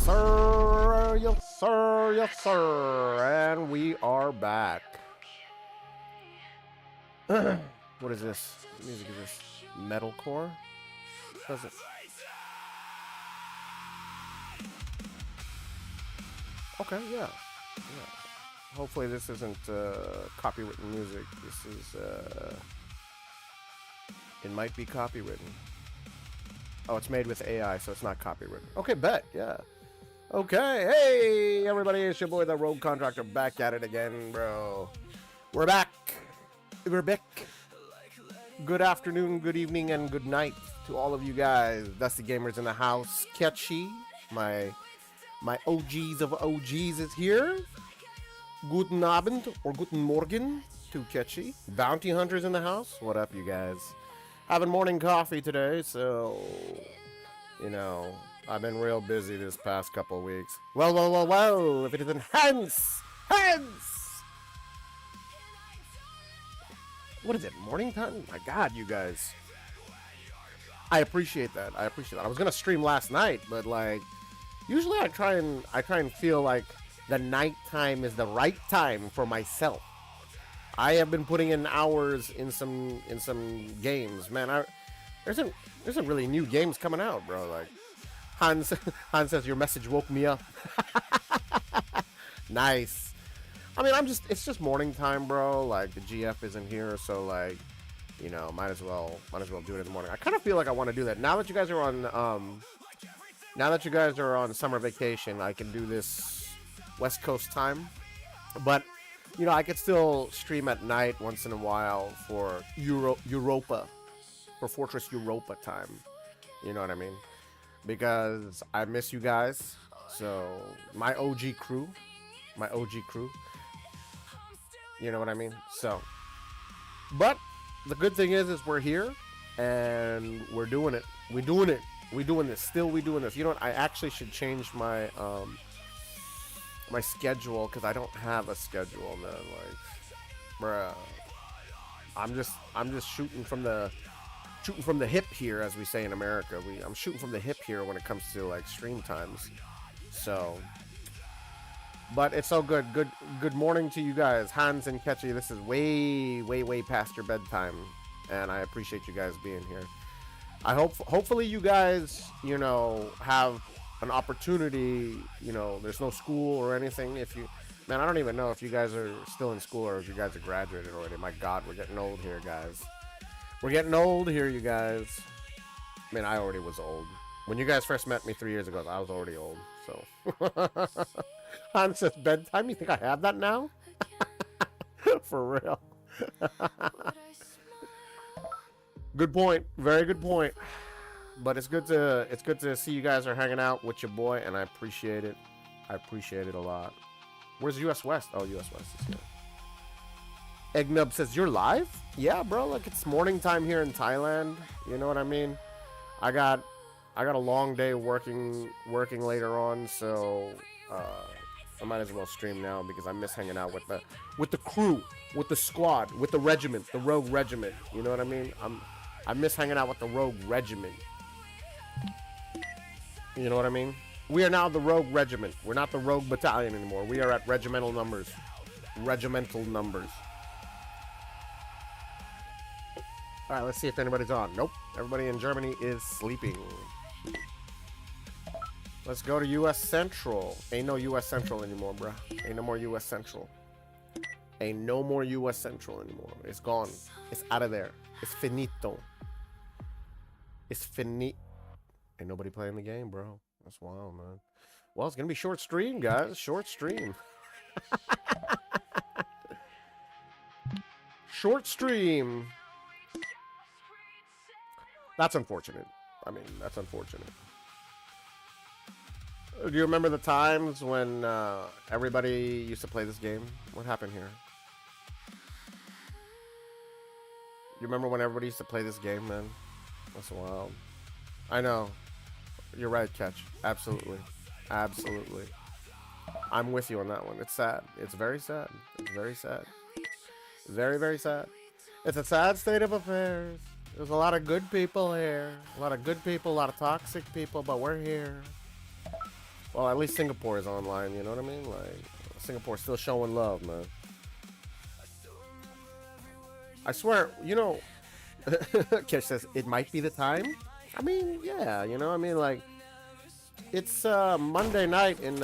sir. Yes, sir. Yes, sir. And we are back. What is this? What music is this? Metalcore? Does it? Okay, yeah. Hopefully this isn't copywritten music. This is, it might be copywritten. Oh, it's made with AI, so it's not copywritten. Okay, bet, yeah. Okay, hey, everybody, it's your boy, the Rogue Contractor, back at it again, bro. We're back. We're back. Good afternoon, good evening, and good night to all of you guys. Dusty Gamers in the house. Ketchy, my OGs of OGs is here. Guten Abend or Guten Morgen to Ketchy. Bounty Hunters in the house. What up, you guys? Having morning coffee today, so, you know, I've been real busy this past couple of weeks. Well, if it isn't Hans! What is it, morning time? My God, you guys. I appreciate that. I was gonna stream last night, but like, usually I try and feel like the nighttime is the right time for myself. I have been putting in hours in some games, man. There isn't really new games coming out, bro. Like Hans says your message woke me up. Nice. I mean, it's just morning time, bro. Like the GF isn't here, so like, you know, might as well do it in the morning. I kind of feel like I want to do that now that you guys are on summer vacation. I can do this West Coast time, but you know, I could still stream at night once in a while for Europa, for Fortress Europa time. You know what I mean? Because I miss you guys. So my OG crew. You know what I mean? So, but the good thing is we're here and we're doing it. We doing this. You know what? I actually should change my my schedule, because I don't have a schedule, man. Like, bruh, I'm just shooting from the hip here, as we say in America. I'm shooting from the hip here when it comes to like stream times. So, but it's so good. Good morning to you guys, Hans and Ketchy. This is way past your bedtime, and I appreciate you guys being here. Hopefully you guys, you know, have an opportunity. You know, there's no school or anything. Man, I don't even know if you guys are still in school or if you guys are graduated already. My God, we're getting old here, guys. We're getting old here, you guys. I mean, I already was old. When you guys first met me 3 years ago, I was already old, so. Hans says bedtime? You think I have that now? For real. Good point. Very good point. But it's good to see you guys are hanging out with your boy, and I appreciate it. I appreciate it a lot. Where's US West? Oh, US West is here. Eggnub says, you're live? Yeah, bro. Like, it's morning time here in Thailand. You know what I mean? I got a long day working later on, so I might as well stream now because I miss hanging out with the crew, with the squad, with the regiment, the Rogue Regiment. You know what I mean? I miss hanging out with the Rogue Regiment. You know what I mean? We are now the Rogue Regiment. We're not the Rogue Battalion anymore. We are at regimental numbers. Regimental numbers. All right, let's see if anybody's on. Nope. Everybody in Germany is sleeping. Let's go to U.S. Central. Ain't no U.S. Central anymore, bruh. Ain't no more U.S. Central. Ain't no more U.S. Central anymore. It's gone. It's out of there. It's finito. It's finito. Ain't nobody playing the game, bro. That's wild, man. Well, it's gonna be short stream, guys. Short stream. Short stream. That's unfortunate. I mean, that's unfortunate. Do you remember the times when everybody used to play this game? What happened here? You remember when everybody used to play this game, man? That's wild. I know. You're right, Catch. Absolutely. Absolutely. I'm with you on that one. It's sad. It's very sad. It's very sad. Very, very sad. It's a sad state of affairs. There's a lot of good people here. A lot of good people, a lot of toxic people, but we're here. Well, at least Singapore is online, you know what I mean? Like, Singapore's still showing love, man. I swear, you know, Kesh says, it might be the time. I mean, yeah, you know, I mean, like, it's Monday night in,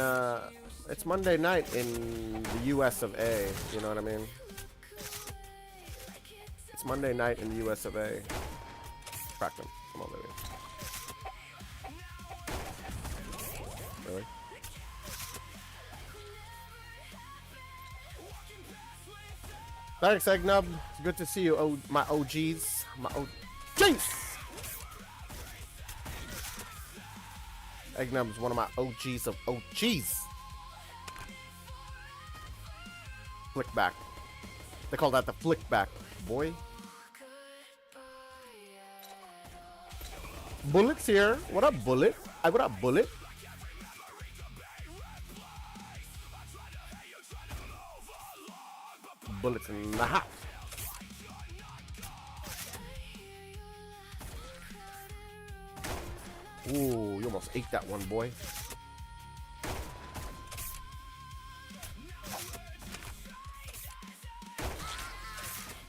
it's Monday night in the US of A, you know what I mean? It's Monday night in the US of A. Crack them. Come on, baby. Really? Thanks, Eggnub. It's good to see you, my OGs. My OGs! Eggnub is one of my OGs of OGs. Flick back. They call that the flick back, boy. Bullet's here. What up, Bullet? What up, Bullet? Bullets in the house. Ooh, you almost ate that one, boy.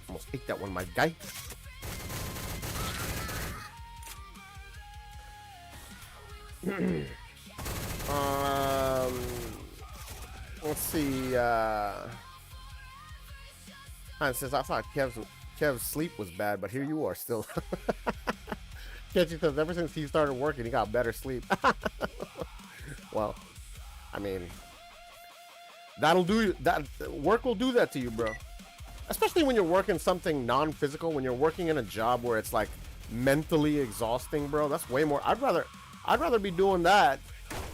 Almost ate that one, my guy. Let's see. Since I thought Kev's sleep was bad, but here you are still. Ketchy says ever since he started working, he got better sleep. Well, I mean, that'll do. That work will do that to you, bro. Especially when you're working something non-physical. When you're working in a job where it's like mentally exhausting, bro. That's way more. I'd rather be doing that.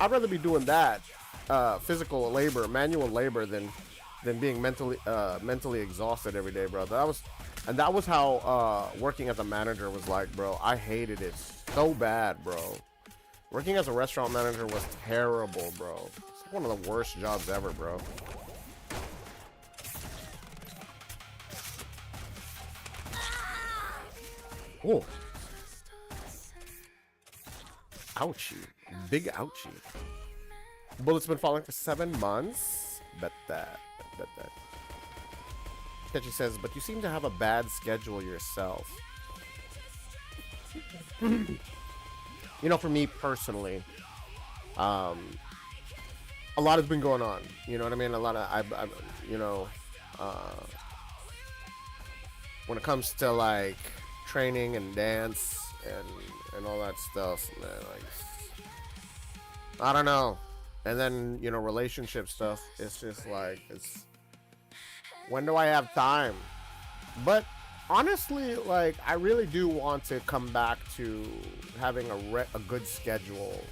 I'd rather be doing that physical labor, manual labor, than being mentally exhausted every day, bro. That was how working as a manager was like, bro. I hated it so bad, bro. Working as a restaurant manager was terrible, bro. It's one of the worst jobs ever, bro. Oh. Ouchie. Big ouchie. Bullet's been falling for 7 months. Bet that. Ketchy says, but you seem to have a bad schedule yourself. You know, for me personally, a lot has been going on. You know what I mean? A lot of, you know, when it comes to like training and dance and all that stuff, man, like, I don't know. And then, you know, relationship stuff. It's just like, when do I have time? But honestly, like, I really do want to come back to having a good schedule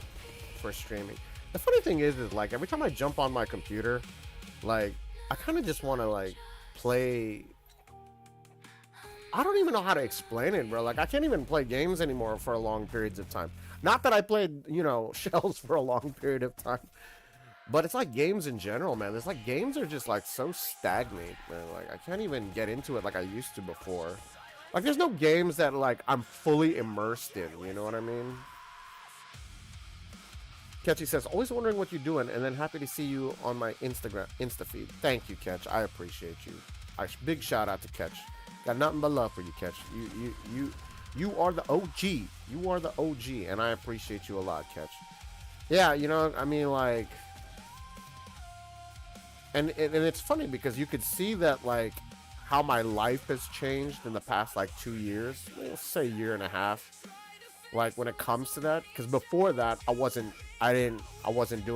for streaming. The funny thing is like every time I jump on my computer, like, I kind of just want to like play. I don't even know how to explain it, bro. Like, I can't even play games anymore for long periods of time. Not that I played, you know, shells for a long period of time. But it's like games in general, man. It's like games are just like so stagnant, man. Like, I can't even get into it like I used to before. Like, there's no games that like I'm fully immersed in, you know what I mean? Ketchy says, always wondering what you're doing, and then happy to see you on my Insta feed. Thank you, Ketch. I appreciate you. Big shout out to Ketch. Got nothing but love for you, Ketch. You are the OG. You are the OG, and I appreciate you a lot, Ketch. Yeah, you know, I mean, like, and it's funny because you could see that, like, how my life has changed in the past, like, 2 years. Let's say a year and a half. Like, when it comes to that, because before that, I wasn't doing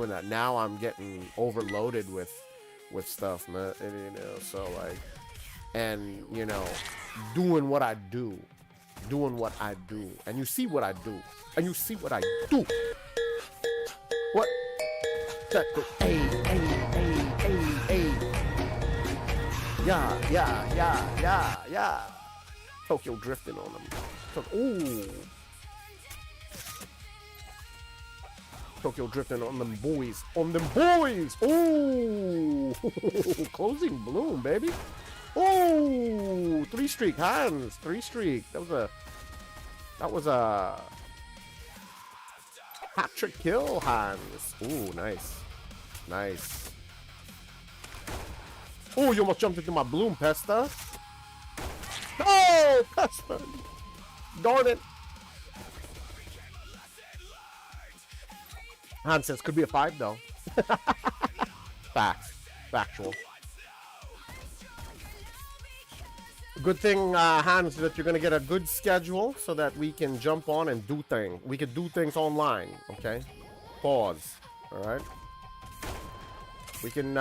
that. Now I'm getting overloaded with stuff, man. And, you know, so like, and you know, doing what I do, and you see what I do, and you see what I do. What? Hey. Yeah. Tokyo drifting on them. Ooh. Tokyo drifting on them boys. Ooh. Closing bloom, baby. Ooh. 3-streak hands. 3-streak. That was a Hat-trick kill, Hans. Ooh, nice. Nice. Oh, you almost jumped into my bloom, Pesta. No, Pesta. Darn it. Hans says, could be a 5, though. Facts. Factual. Good thing, Hans, that you're going to get a good schedule so that we can jump on and do things. We can do things online, okay? Pause. All right? We can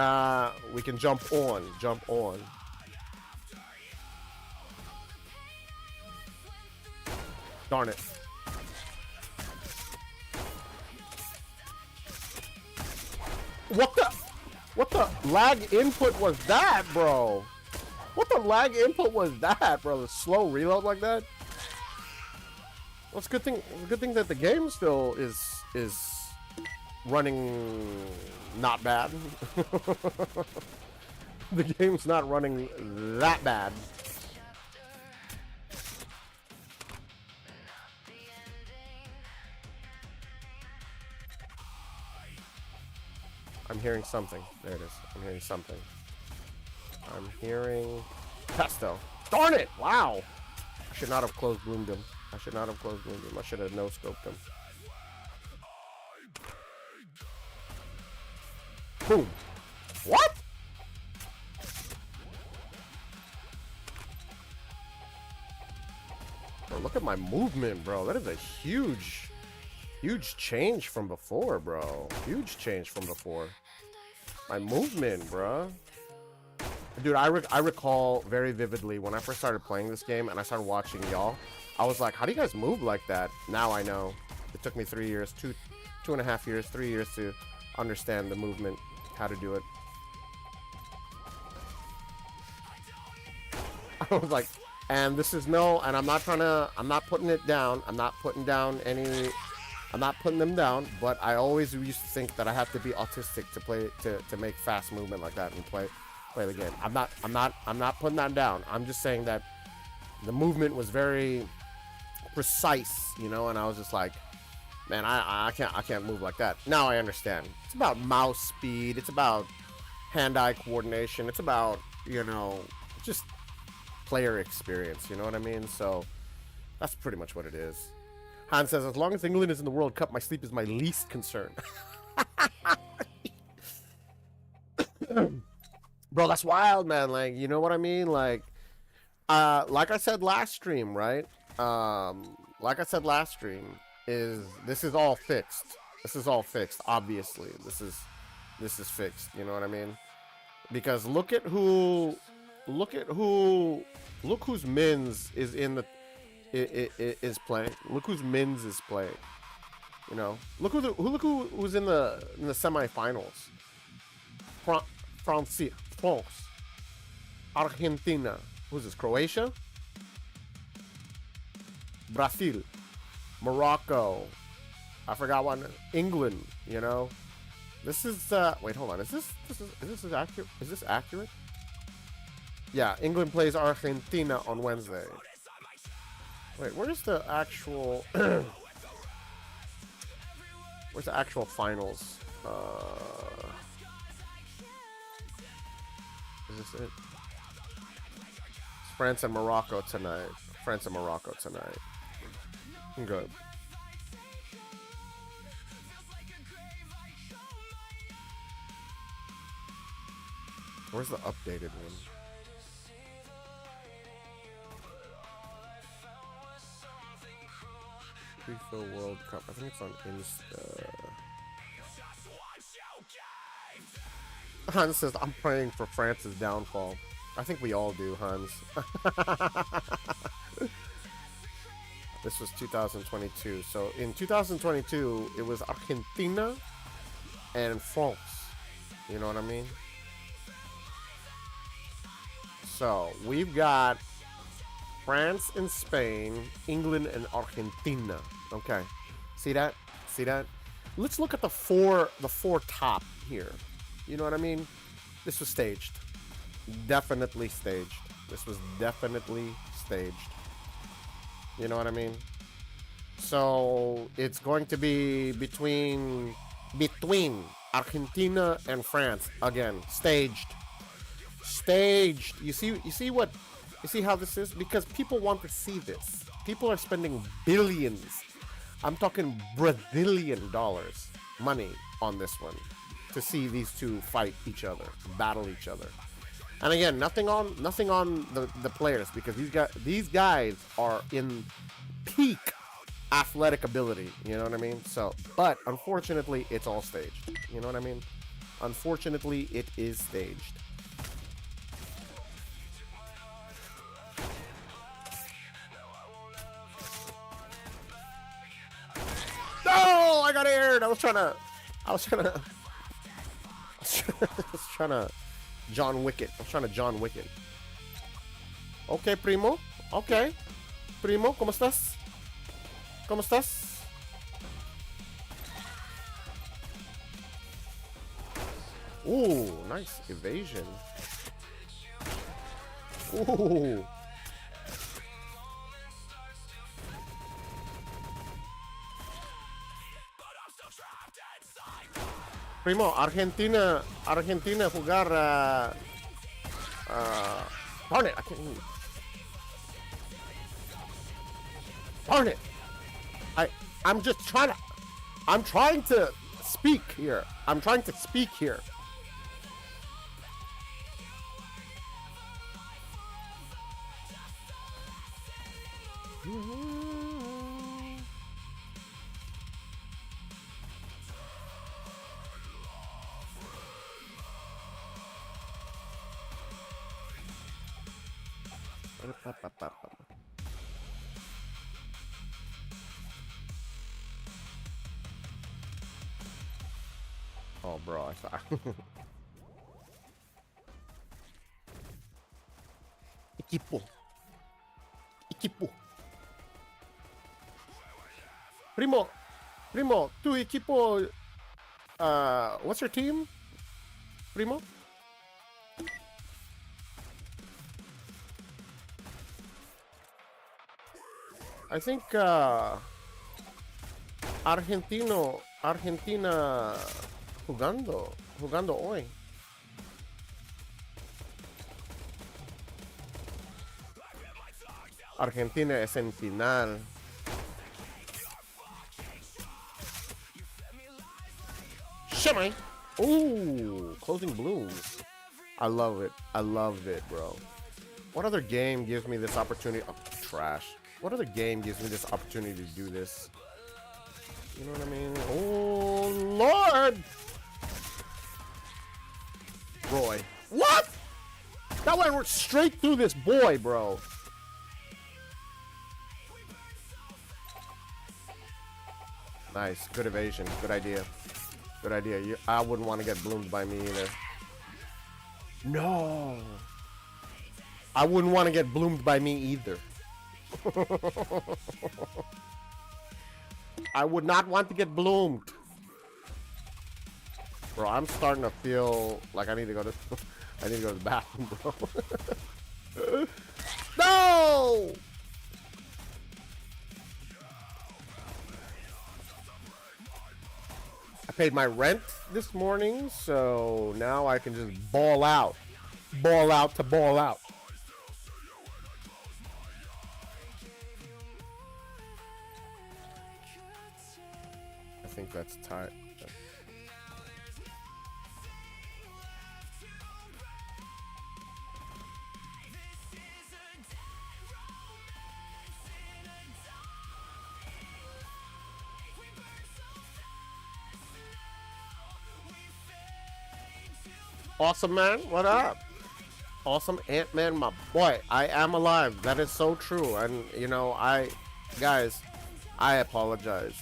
jump on. Jump on. Darn it. What the lag input was that, bro? What the lag input was that, bro? The slow reload like that? Well, it's a good thing. It's a good thing that the game still is running not bad. The game's not running that bad. I'm hearing something. There it is. I'm hearing something. I'm hearing Pesto. Darn it! Wow! I should not have closed bloomed him. I should not have closed bloomed him. I should have no-scoped him. Boom! What? Bro, look at my movement, bro. That is a huge change from before, bro. Huge change from before. My movement, bro. Dude, I recall very vividly when I first started playing this game and I started watching y'all. I was like, how do you guys move like that? Now I know. It took me 3 years, two and a half years, 3 years to understand the movement, how to do it. I was like, and this is no, and I'm not putting it down. I'm not putting them down, but I always used to think that I have to be autistic to play, to make fast movement like that and play the game. I'm not putting that down. I'm just saying that the movement was very precise, you know, and I was just like, man, I can't move like that. Now I understand. It's about mouse speed. It's about hand-eye coordination. It's about, you know, just player experience. You know what I mean? So that's pretty much what it is. Han says, as long as England is in the World Cup, my sleep is my least concern. Bro, that's wild, man. Like, you know what I mean? Like I said last stream, right? Like I said last stream, this is all fixed. This is all fixed, obviously. This is fixed, you know what I mean? Because look whose Mins is in the is playing. Look whose Mins is playing. You know, look who was in the semifinals. France, Argentina. Who's this? Croatia, Brazil, Morocco. I forgot one. England. You know, this is. Wait, hold on. Is this accurate? Is this accurate? Yeah, England plays Argentina on Wednesday. Wait, where's the actual? Where's the actual finals? Is this it? It's France and Morocco tonight. France and Morocco tonight. Good. Where's the updated one? FIFA World Cup. I think it's on Insta. Hans says, I'm praying for France's downfall. I think we all do, Hans. This was 2022. So in 2022, it was Argentina and France. You know what I mean? So we've got France and Spain, England and Argentina. Okay. See that? See that? Let's look at the four top here. You know what I mean? This was staged. Definitely staged. This was definitely staged. You know what I mean? So it's going to be between Argentina and France again. Staged. You see how this is? Because people want to see this. People are spending billions. I'm talking Brazilian dollars money on this one to see these two fight each other, battle each other. And again, nothing on the players, because these guys are in peak athletic ability, you know what I mean? So, but unfortunately, it's all staged. You know what I mean? Unfortunately, it is staged. No, I got aired. I was trying to John Wick it. I was trying to John Wick it. Okay, primo. Okay. Primo, ¿cómo estás? ¿Cómo estás? Ooh, nice evasion. Ooh. Primo, Argentina jugar. Darn it! I can't. Darn it! I'm just trying to. I'm trying to speak here. I'm trying to speak here. Oh, bro, I thought. Equipo. Primo, tu equipo. What's your team? Primo? I think Argentina jugando hoy. Argentina es en final. Shimmy. Ooh, closing blooms. I love it, bro. What other game gives me this opportunity? Oh, trash. What other game gives me this opportunity to do this? You know what I mean? Oh, Lord! Roy. What? That went straight through this boy, bro. Nice. Good evasion. Good idea. Good idea. I wouldn't want to get bloomed by me either. No. I wouldn't want to get bloomed by me either. I would not want to get bloomed. Bro, I'm starting to feel like I need to go to the bathroom, bro. No! I paid my rent this morning, so now I can just ball out. Ball out to ball out. I think that's tight. Awesome man, what up? Awesome Ant-Man, my boy. I am alive. That is so true. And you know, guys, I apologize.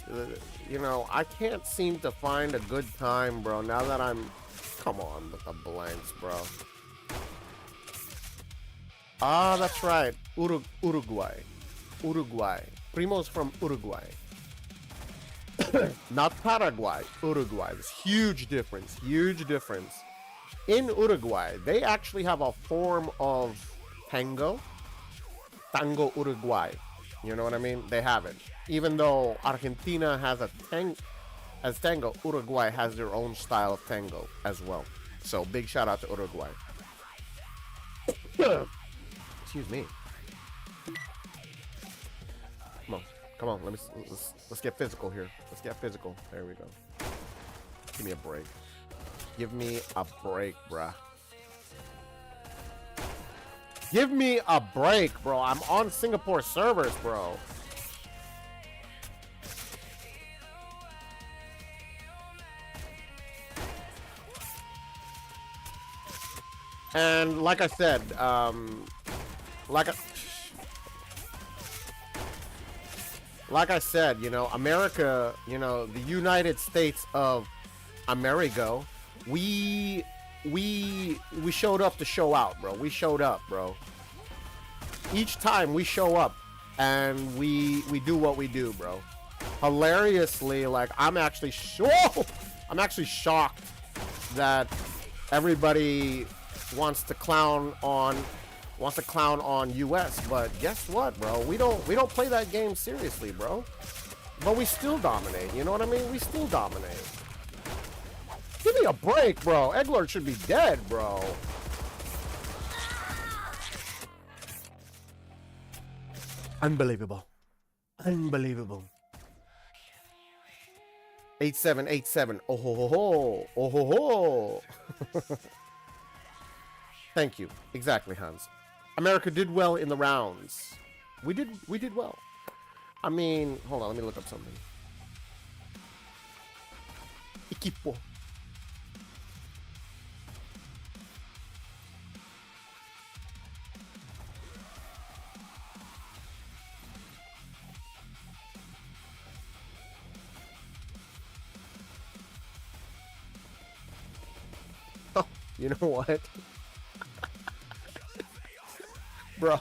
You know, I can't seem to find a good time, bro. Now that come on with the blanks, bro. Ah, that's right. Uruguay. Primo's from Uruguay. Not Paraguay. Uruguay. There's huge difference. In Uruguay, they actually have a form of tango Uruguay. You know what I mean? They have it. Even though Argentina has tango, Uruguay has their own style of tango as well. So big shout out to Uruguay. Excuse me. Come on. Let's get physical here. Let's get physical. There we go. Give me a break. Give me a break, bruh. Give me a break, bro. I'm on Singapore servers, bro. And like I said, like I said, you know, America, you know, the United States of Amerigo, we showed up to show out, bro. We showed up, bro. Each time we show up and we do what we do, bro. Hilariously, like I'm actually shocked that everybody wants to clown on US, but guess what, bro? We don't play that game seriously, bro. But we still dominate. You know what I mean? We still dominate. Give me a break, bro. Egglord should be dead, bro. Unbelievable. Unbelievable. 8787. Oh ho ho ho. Oh ho ho. Thank you. Exactly, Hans. America did well in the rounds. We did well. I mean, hold on, let me look up something. Equipo. Oh, you know what? Bro,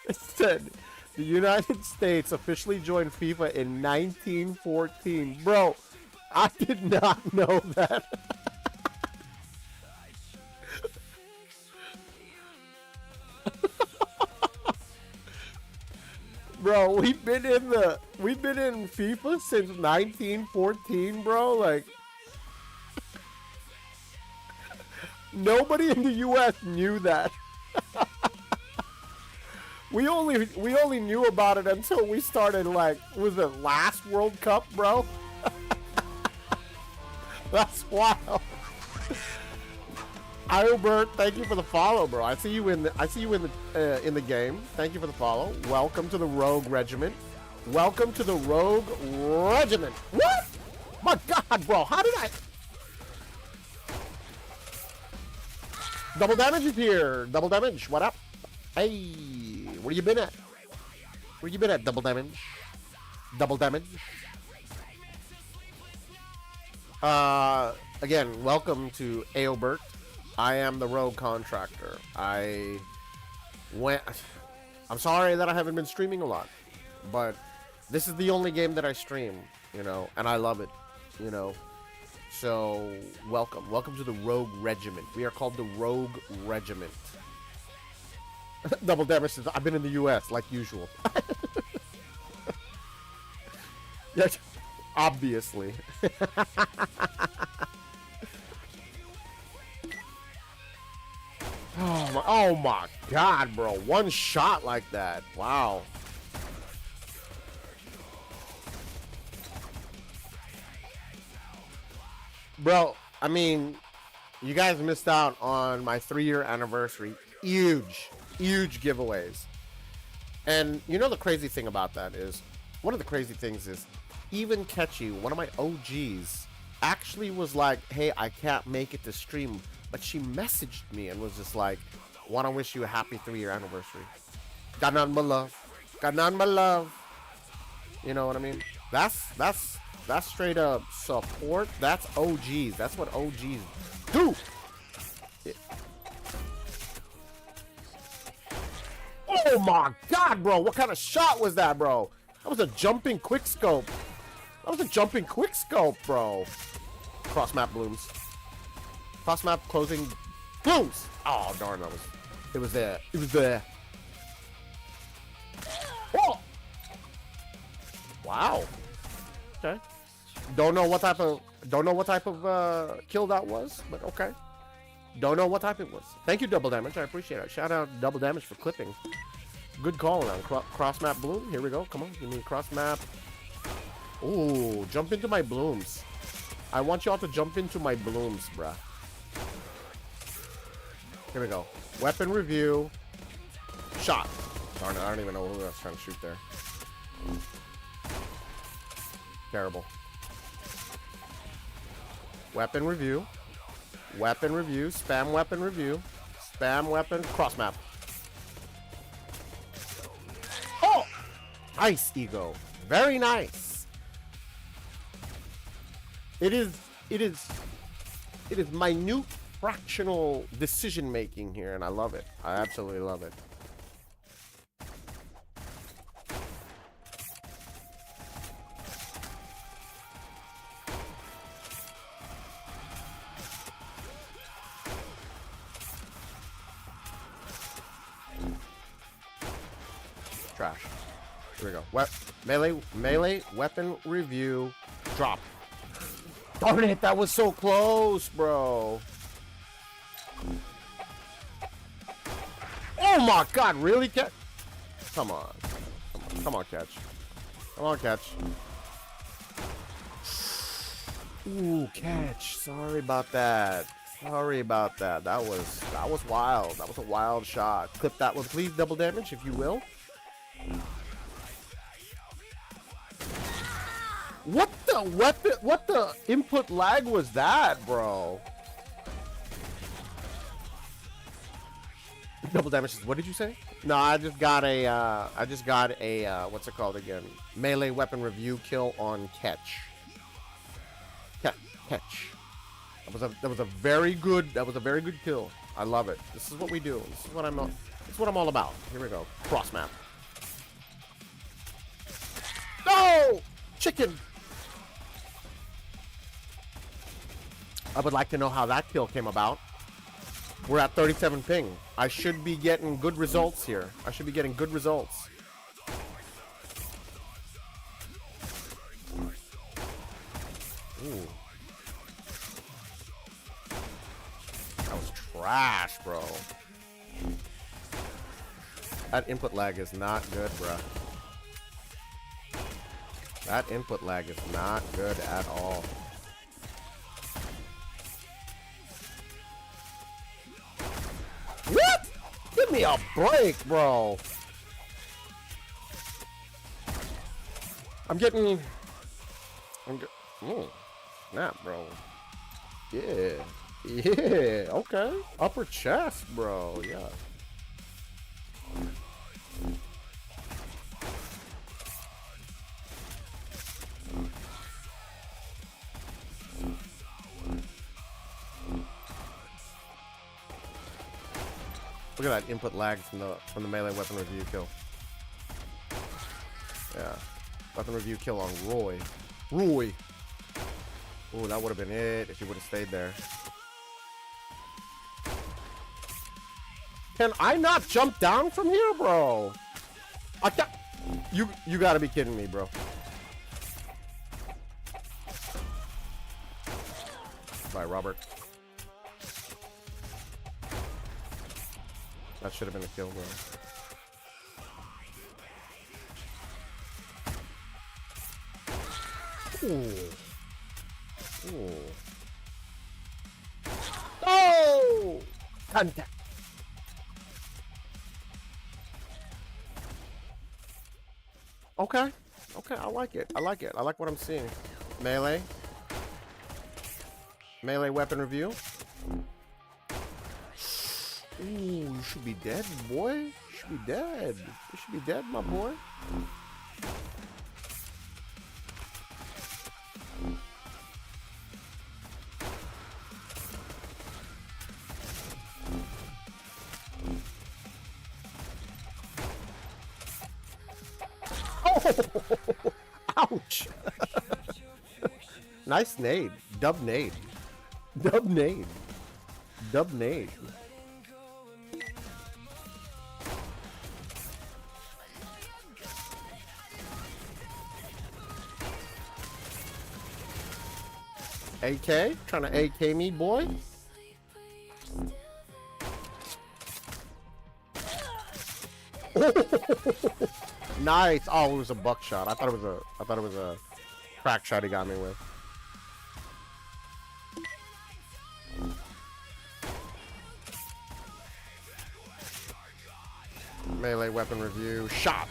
it said the United States officially joined FIFA in 1914. Bro, I did not know that. Bro, we've been in FIFA since 1914, bro. Like, nobody in the U.S. knew that. we only knew about it until we started, like, was it last World Cup, bro? That's wild. Albert, thank you for the follow, bro. I see you in the game. Thank you for the follow. Welcome to the Rogue Regiment. Welcome to the Rogue Regiment. What? My God, bro. How did I? Double damage is here. Double damage. What up? Hey, where you been at? Where you been at? Double damage. Double damage. Again, welcome to Aelbert. I am the Rogue Contractor. I'm sorry that I haven't been streaming a lot, but this is the only game that I stream, you know, and I love it, you know. So, welcome to the Rogue Regiment. We are called the Rogue Regiment. Double damage says, I've been in the U.S. like usual. Yes, obviously. Oh my God, bro. One shot like that. Wow. Bro, I mean, you guys missed out on my 3-year anniversary. Huge giveaways. And you know the crazy thing about that is, one of the crazy things is, even Ketchy, one of my OGs, actually was like, hey, I can't make it to stream. But she messaged me and was just like, want to wish you a happy 3-year anniversary. Got none but love. Got none but love. You know what I mean? That's straight up support. That's OGs. That's what OGs do. Yeah. Oh my God, bro. What kind of shot was that, bro? That was a jumping quick scope. That was a jumping quick scope, bro. Cross map blooms. Cross map closing blooms. Oh darn, it was there. It was there. Oh! Wow. Okay. Don't know what type of kill that was, but okay. Don't know what type it was. Thank you, Double Damage. I appreciate it. Shout out Double Damage for clipping. Good call on cross map bloom. Here we go. Come on, give me cross map. Ooh, jump into my blooms. I want y'all to jump into my blooms, bruh. Here we go. Weapon review. Shot. Darn it, I don't even know who I was trying to shoot there. Terrible. Weapon review. Weapon review. Spam weapon review. Spam weapon. Cross map. Oh! Nice, Ego. Very nice. It is minute fractional decision making here, and I love it. I absolutely love it. Trash. Here we go. Melee weapon review. Drop. Darn it, that was so close, bro. Oh my god, really, Catch? Come on. Come on, Catch. Come on, Catch. Ooh, Catch. Sorry about that. Sorry about that. That was wild. That was a wild shot. Clip that one, please. Double damage, if you will. What the weapon? What the input lag was that, bro? Double damage. What did you say? No, I just got a what's it called again? Melee weapon review kill on Catch. Catch. That was a very good kill. I love it. This is what we do. This is what I'm all about. Here we go. Cross map. No! Chicken! I would like to know how that kill came about. We're at 37 ping. I should be getting good results here. I should be getting good results. Ooh. That was trash, bro. That input lag is not good, bruh. That input lag is not good at all. What? Give me a break, bro. Snap, bro. Yeah. Okay. Upper chest, bro. Yeah. Look at that input lag from the melee weapon review kill. Yeah. Weapon review kill on Roy. Ooh, that would have been it if he would have stayed there. Can I not jump down from here, bro? I can't. You gotta be kidding me, bro. Bye, Robert. That should have been a kill, bro. Ooh. Oh! Contact. Okay, I like it. I like what I'm seeing. Melee weapon review. Ooh, you should be dead, boy. You should be dead. You should be dead, my boy. Oh! Ouch! Nice nade. Dub nade. AK? Trying to AK me, boy? Nice. Oh, it was a buckshot. I thought it was a crack shot he got me with. Melee weapon review. Shot.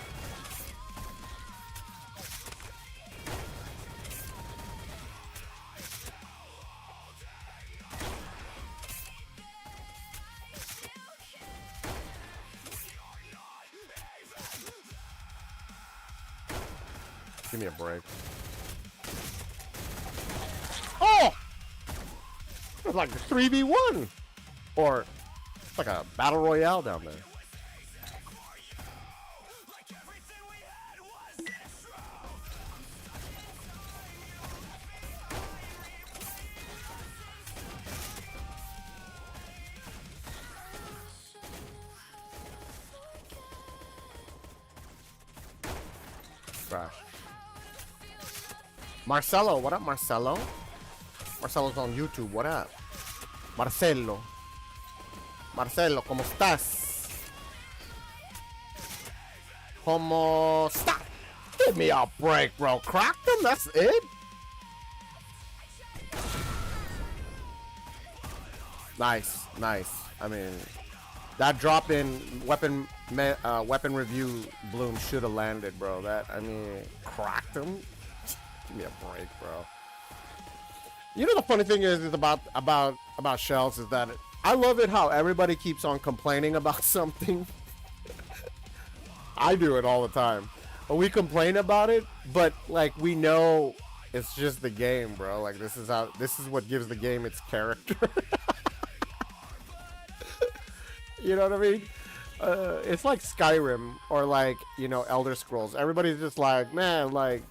Give me a break. Oh! It's like a 3v1. Or it's like a battle royale down there. Crash. Marcelo, what up, Marcelo? Marcelo's on YouTube, what up? Marcelo. Marcelo, ¿cómo estás? ¿Cómo está? Give me a break, bro. Cracked him, that's it? Nice, nice. I mean, that drop in weapon review bloom should have landed, bro. That, I mean, cracked him. Give me a break, bro. You know the funny thing is about shells is that I love it how everybody keeps on complaining about something. I do it all the time. But we complain about it, but like we know it's just the game, bro. Like this is what gives the game its character. You know what I mean? It's like Skyrim or like, you know, Elder Scrolls. Everybody's just like, man, like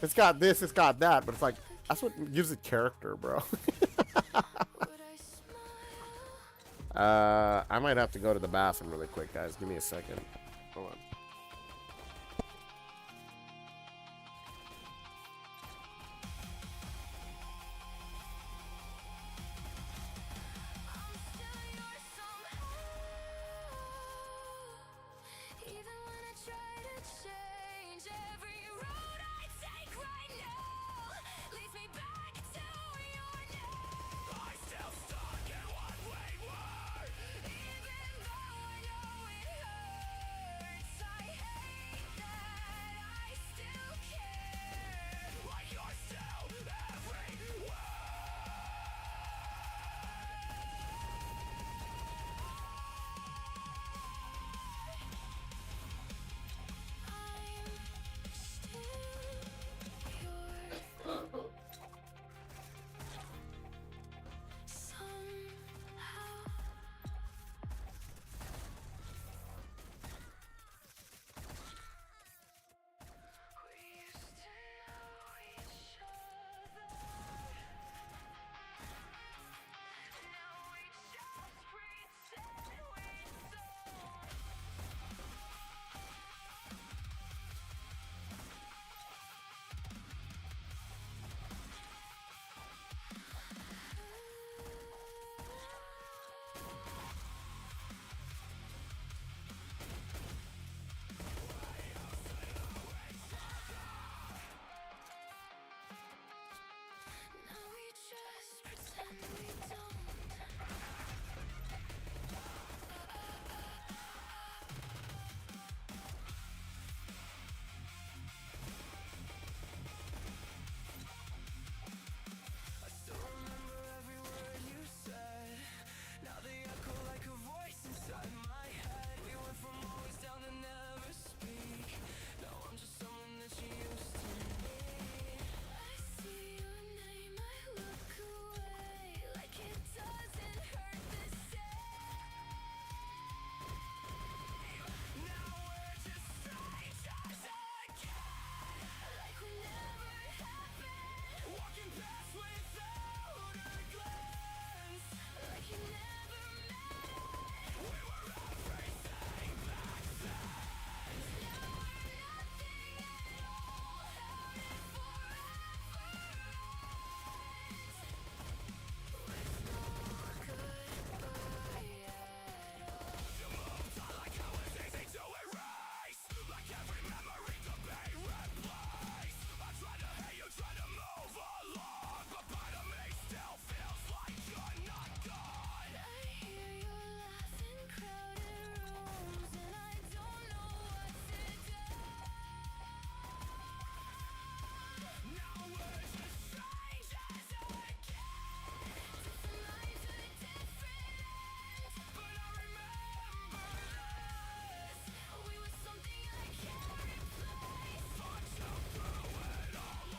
it's got this, it's got that, but it's like that's what gives it character, bro. I might have to go to the bathroom really quick, guys. Give me a second. Hold on.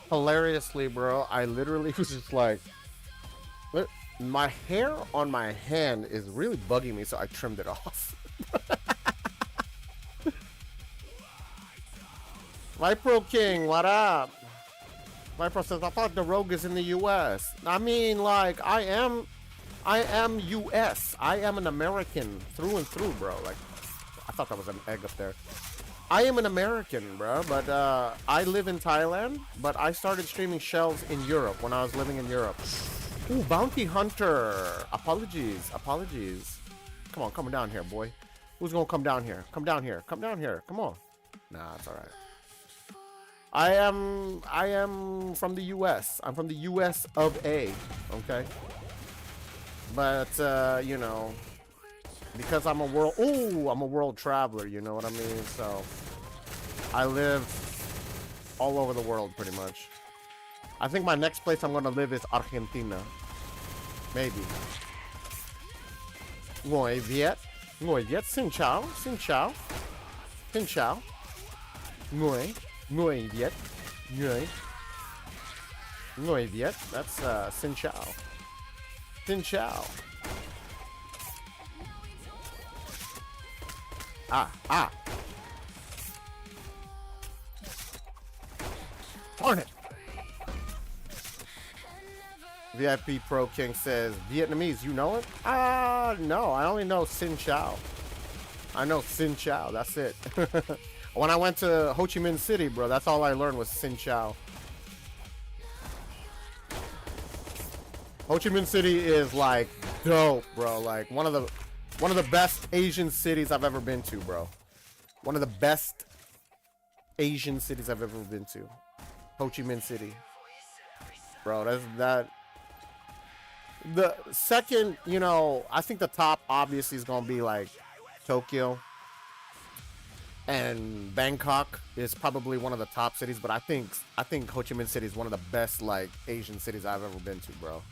hilariously, bro, I literally was just like, "Look, my hair on my hand is really bugging me, so I trimmed it off." Vipro King, what up? Vipro says, I thought the Rogue is in the U.S. I mean, like, I am U.S. I am an American through and through, bro. Like, I thought that was an egg up there. I am an American, bro, but I live in Thailand, but I started streaming shells in Europe when I was living in Europe. Ooh, Bounty Hunter. Apologies, apologies. Come on, come down here, boy. Who's gonna come down here? Come down here, come down here. Come on. Nah, it's all right. I am from the U.S. I'm from the U.S. of A, okay? But, you know, because I'm a world traveler, you know what I mean? So, I live all over the world, pretty much. I think my next place I'm gonna live is Argentina. Maybe. Ngồi Viet, xin chào, xin chào. Xin chào. Ngồi Viet. Ngồi Viet. That's xin chào. Xin chào. Ah. Darn it. VIP Pro King says, Vietnamese, you know it? No, I only know Xin Chao. I know Xin Chao, that's it. When I went to Ho Chi Minh City, bro, that's all I learned was Xin Chao. Ho Chi Minh City is like dope, bro. Like one of the best Asian cities I've ever been to, bro. One of the best Asian cities I've ever been to. Ho Chi Minh City. Bro, that the second, you know, I think the top obviously is gonna be like Tokyo. And Bangkok is probably one of the top cities, but I think Ho Chi Minh City is one of the best like Asian cities I've ever been to, bro.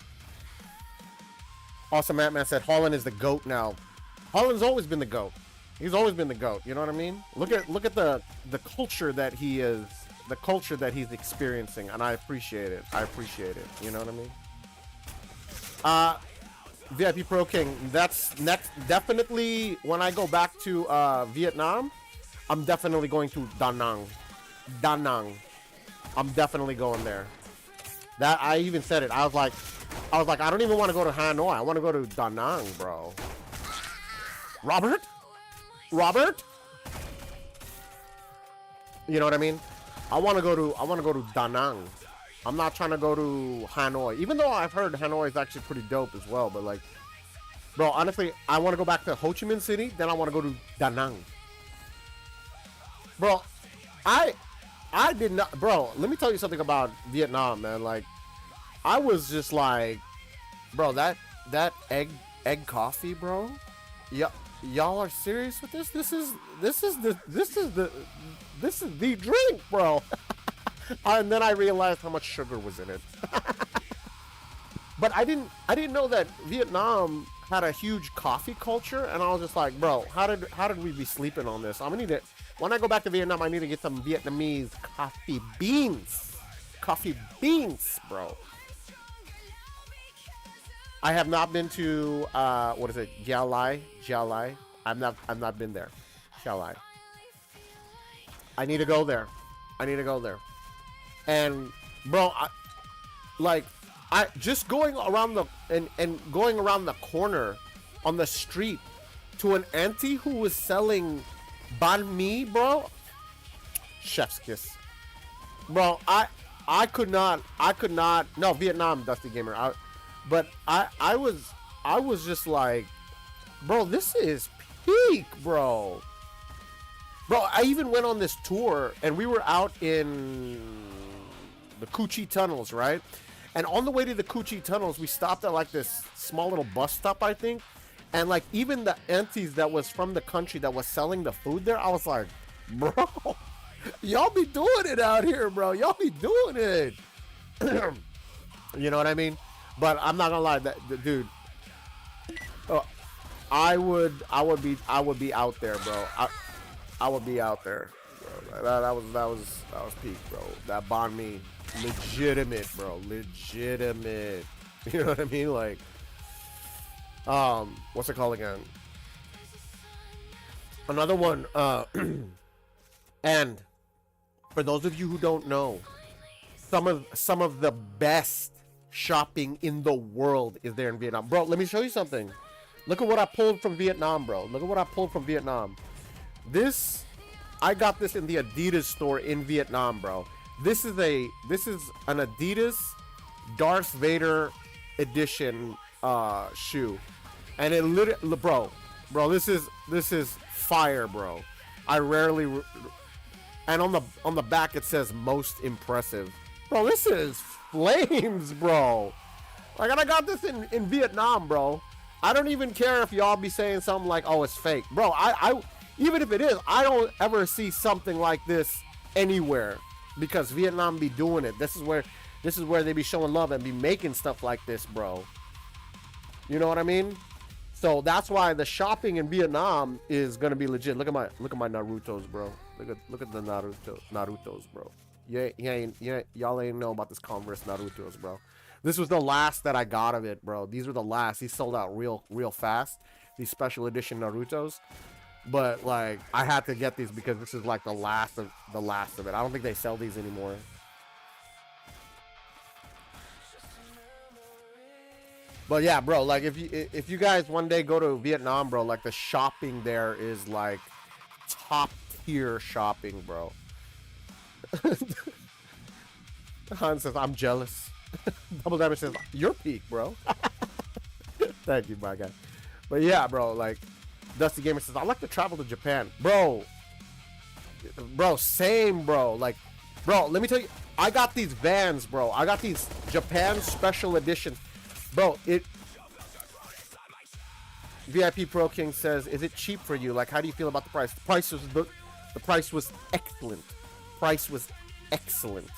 Awesome Man said Holland is the GOAT now. Holland's always been the GOAT. He's always been the GOAT. You know what I mean? Look at the culture that he is, the culture that he's experiencing, and I appreciate it. You know what I mean? VIP Pro King. That's next. Definitely when I go back to Vietnam, I'm definitely going to Da Nang. Da Nang. I'm definitely going there. That I even said it. I was like, I don't even want to go to Hanoi. I want to go to Da Nang, bro. Robert? You know what I mean? I want to go to Da Nang. I'm not trying to go to Hanoi. Even though I've heard Hanoi is actually pretty dope as well, but like, bro, honestly, I want to go back to Ho Chi Minh City, then I want to go to Da Nang. Bro, I did not, bro, let me tell you something about Vietnam, man. Like, I was just like, bro, that egg coffee, bro. Y'all are serious with this? This is the drink, bro. And then I realized how much sugar was in it. But I didn't know that Vietnam had a huge coffee culture, and I was just like, bro, how did we be sleeping on this? I'm gonna need it. When I go back to Vietnam, I need to get some Vietnamese coffee beans. Coffee beans, bro. I have not been to what is it? Gia Lai. I've not been there. Gia Lai. I need to go there. And bro, I just going around going around the corner on the street to an auntie who was selling banh mi, bro. Chef's kiss, bro. I could not. No, Vietnam, Dusty Gamer. But I was just like, bro, this is peak, bro. Bro, I even went on this tour, and we were out in the Cu Chi tunnels, right? And on the way to the Cu Chi tunnels, we stopped at like this small little bus stop, I think. And like even the aunties that was from the country that was selling the food there, I was like, bro, y'all be doing it out here, bro. Y'all be doing it. You know what I mean? But I'm not gonna lie, dude. I would be out there, bro. I would be out there, bro. That was peak, bro. That bond me legitimate, bro. Legitimate. You know what I mean? Like, what's it called again? Another one, and for those of you who don't know, some of the best shopping in the world is there in Vietnam. Bro, let me show you something. Look at what I pulled from Vietnam, bro. Look at what I pulled from Vietnam. I got this in the Adidas store in Vietnam, bro. This is an Adidas Darth Vader edition shoe. And it literally, bro, this is fire, bro. I rarely and on the back it says most impressive. Bro, this is flames, bro. Like, and I got this in Vietnam, bro. I don't even care if y'all be saying something like, oh, it's fake. Bro, I even if it is, I don't ever see something like this anywhere because Vietnam be doing it. This is where they be showing love and be making stuff like this, bro. You know what I mean? So that's why the shopping in Vietnam is gonna be legit. Look at my Narutos, bro. Look at the Narutos, bro. Y'all ain't know about this Converse Narutos, bro. This was the last that I got of it, bro. These were the last. These sold out real fast. These special edition Narutos. But like, I had to get these because this is like the last of it. I don't think they sell these anymore. But yeah, bro, like if you guys one day go to Vietnam, bro, like the shopping there is like top tier shopping, bro. Han says, I'm jealous. Double Damage says, you're peak, bro. Thank you, my guy. But yeah, bro, like Dusty Gamer says, I like to travel to Japan. Bro, same, bro. Like, bro, let me tell you, I got these Vans, bro. I got these Japan special editions. Bro, VIP Pro King says, is it cheap for you? Like, how do you feel about the price? The price was excellent. Price was excellent.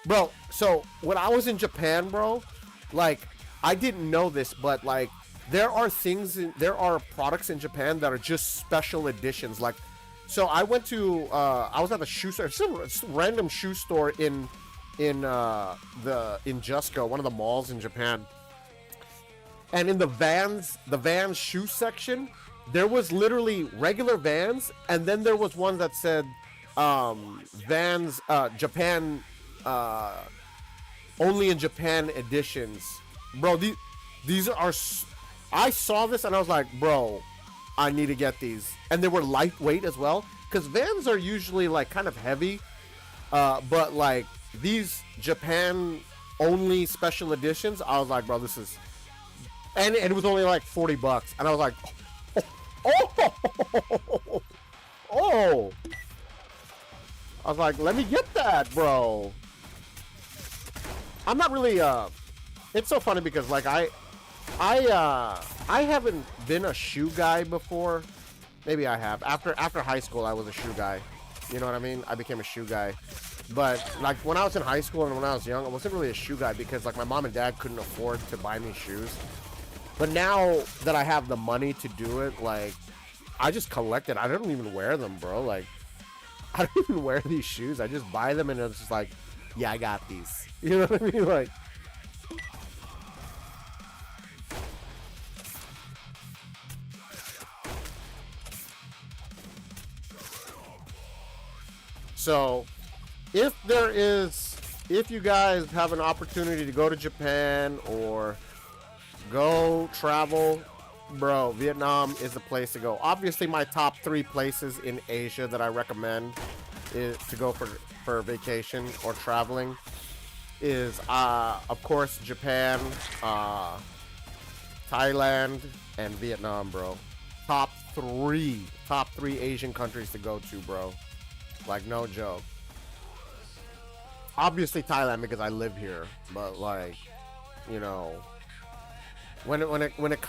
Bro, so when I was in Japan, bro, like, I didn't know this, but like, there are products in Japan that are just special editions. Like, so I went to, I was at a shoe store, some random shoe store in Jusco, one of the malls in Japan. And in the Vans shoe section, there was literally regular Vans, and then there was one that said Vans Japan only in Japan editions. Bro, these are, I saw this and I was like, bro, I need to get these. And they were lightweight as well, because Vans are usually like kind of heavy, but like these Japan only special editions, I was like, bro, this is, and it was only like $40, and I was like, oh, I was like, let me get that, bro. I'm not really, it's so funny because like I haven't been a shoe guy before. Maybe I have. After high school, I was a shoe guy. You know what I mean? I became a shoe guy. But like when I was in high school and when I was young, I wasn't really a shoe guy because like my mom and dad couldn't afford to buy me shoes. But now that I have the money to do it, like I just collect it. I don't even wear them, bro. Like I don't even wear these shoes. I just buy them and it's just like, yeah, I got these. You know what I mean? Like, so if you guys have an opportunity to go to Japan or go travel, bro, Vietnam is the place to go. Obviously, my top 3 places in Asia that I recommend is to go for vacation or traveling is, of course, Japan, Thailand, and Vietnam, bro. Top three Asian countries to go to, bro. Like, no joke. Obviously Thailand because I live here, but like, you know, when it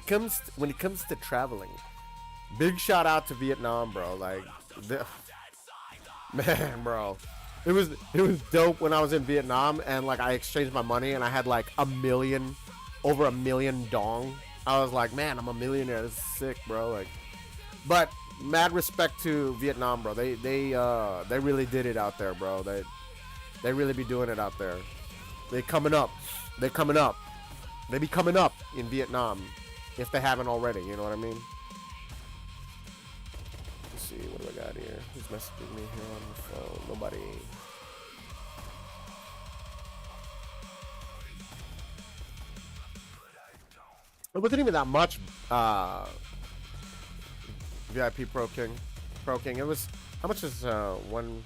comes to traveling, big shout out to Vietnam, bro. Like, man, bro, it was dope when I was in Vietnam and like I exchanged my money and I had like over a million dong. I was like, man, I'm a millionaire. This is sick, bro. Like, but mad respect to Vietnam, bro. They really did it out there, bro. They really be doing it out there. They coming up. They coming up. They be coming up in Vietnam if they haven't already. You know what I mean? Let's see, what do I got here? Who's messaging me here on the phone? Nobody. It wasn't even that much. VIP Pro King. It was, how much is 1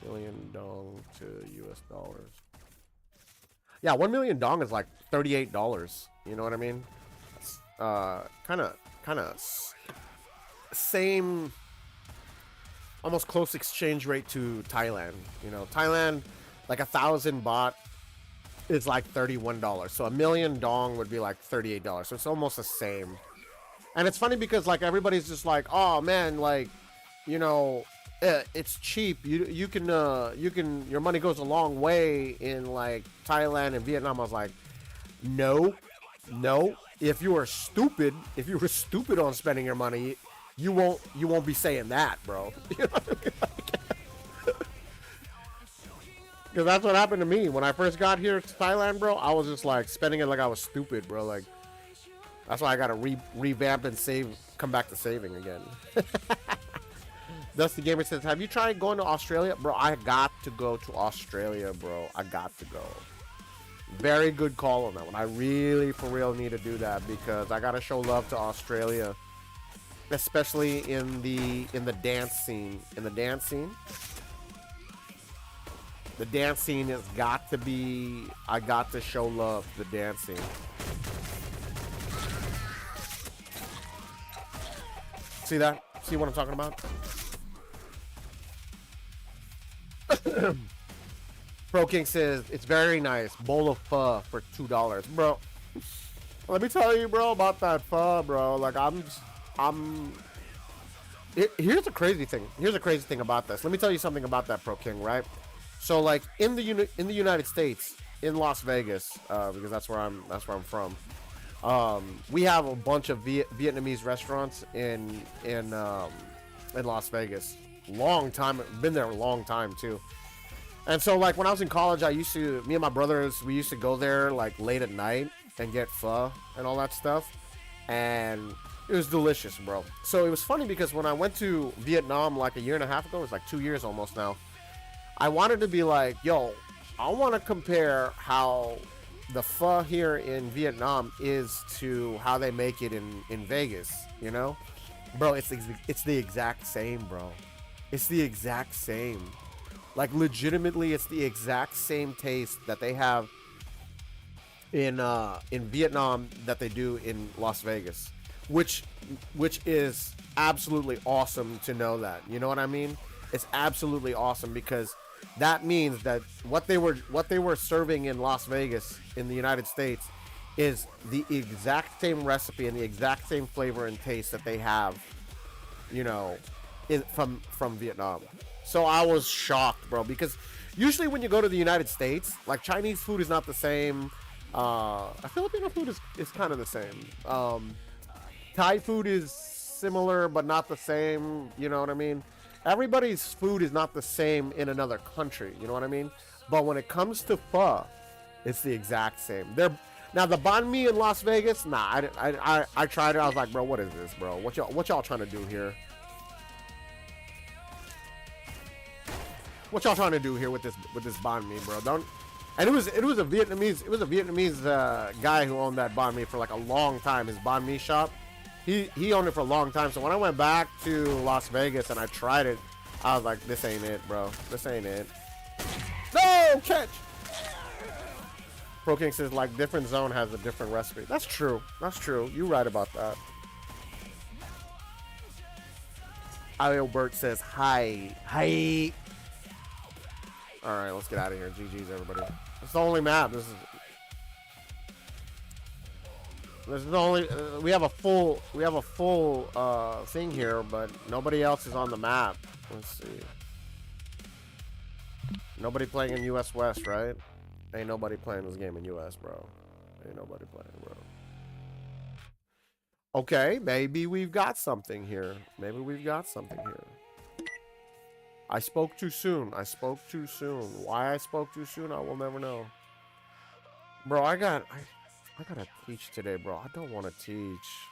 million dong to US dollars? Yeah, 1 million dong is like $38. You know what I mean? Kind of same, almost close exchange rate to Thailand. You know, Thailand, like 1,000 baht is like $31. So 1 million dong would be like $38. So it's almost the same. And it's funny because like everybody's just like, oh man, like, you know, it's cheap. You can your money goes a long way in like Thailand and Vietnam. I was like, no. If you were stupid on spending your money, you won't be saying that, bro. You know what I mean? Because that's what happened to me when I first got here to Thailand, bro. I was just like spending it like I was stupid, bro. Like, that's why I gotta revamp and save, come back to saving again. Dusty Gamer says, have you tried going to Australia? Bro, I got to go to Australia, bro. I got to go. Very good call on that one. I really, for real, need to do that because I gotta show love to Australia. Especially in the dance scene. In the dance scene. The dance scene has got to be, I got to show love to the dance scene. See that? See what I'm talking about? Pro King says, it's very nice. Bowl of pho for $2. Bro, let me tell you, bro, about that pho, bro. Like, here's a crazy thing. Here's a crazy thing about this. Let me tell you something about that, Pro King, right? So, like, in the United States, in Las Vegas, because that's where I'm from. We have a bunch of Vietnamese restaurants in Las Vegas. Long time, been there a long time too. And so, like, when I was in college, me and my brothers, we used to go there like late at night and get pho and all that stuff, and it was delicious, bro. So it was funny because when I went to Vietnam like a year and a half ago, it was like 2 years almost now. I wanted to be like, yo, I want to compare how the pho here in Vietnam is to how they make it in Vegas, you know? Bro, it's the exact same, bro. It's the exact same. Like, legitimately, it's the exact same taste that they have in Vietnam that they do in Las Vegas, which is absolutely awesome to know that. You know what I mean? It's absolutely awesome because that means that what they were serving in Las Vegas in the United States is the exact same recipe and the exact same flavor and taste that they have, you know, from Vietnam. So I was shocked, bro, because usually when you go to the United States, like, Chinese food is not the same. Filipino food is kind of the same. Thai food is similar but not the same. You know what I mean? Everybody's food is not the same in another country. You know what I mean? But when it comes to pho, it's the exact same. Now the banh mi in Las Vegas, nah, I tried it. I was like, bro, what is this, bro? What y'all trying to do here? What y'all trying to do here with this banh mi, bro? Don't. And it was a Vietnamese guy who owned that banh mi for like a long time. His banh mi shop. He owned it for a long time. So when I went back to Las Vegas and I tried it, I was like, this ain't it, bro. This ain't it. No, catch. Pro King says, like, different zone has a different recipe. That's true. That's true. You're right about that. Bert says, hi. Hi. All right, let's get out of here. GG's, everybody. It's the only map. This is the only. We have a full thing here, but nobody else is on the map. Let's see. Nobody playing in US West, right? Ain't nobody playing this game in US, bro. Ain't nobody playing, bro. Okay, maybe we've got something here. Maybe we've got something here. I spoke too soon. I spoke too soon. Why I spoke too soon, I will never know. Bro, I gotta teach today, bro. I don't want to teach.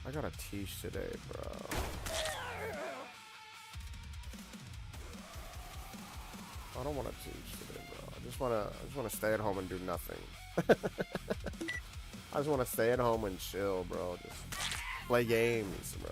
I gotta teach today, bro. I don't want to teach today, bro. I just wanna stay at home and do nothing. I just want to stay at home and chill, bro. Just play games, bro.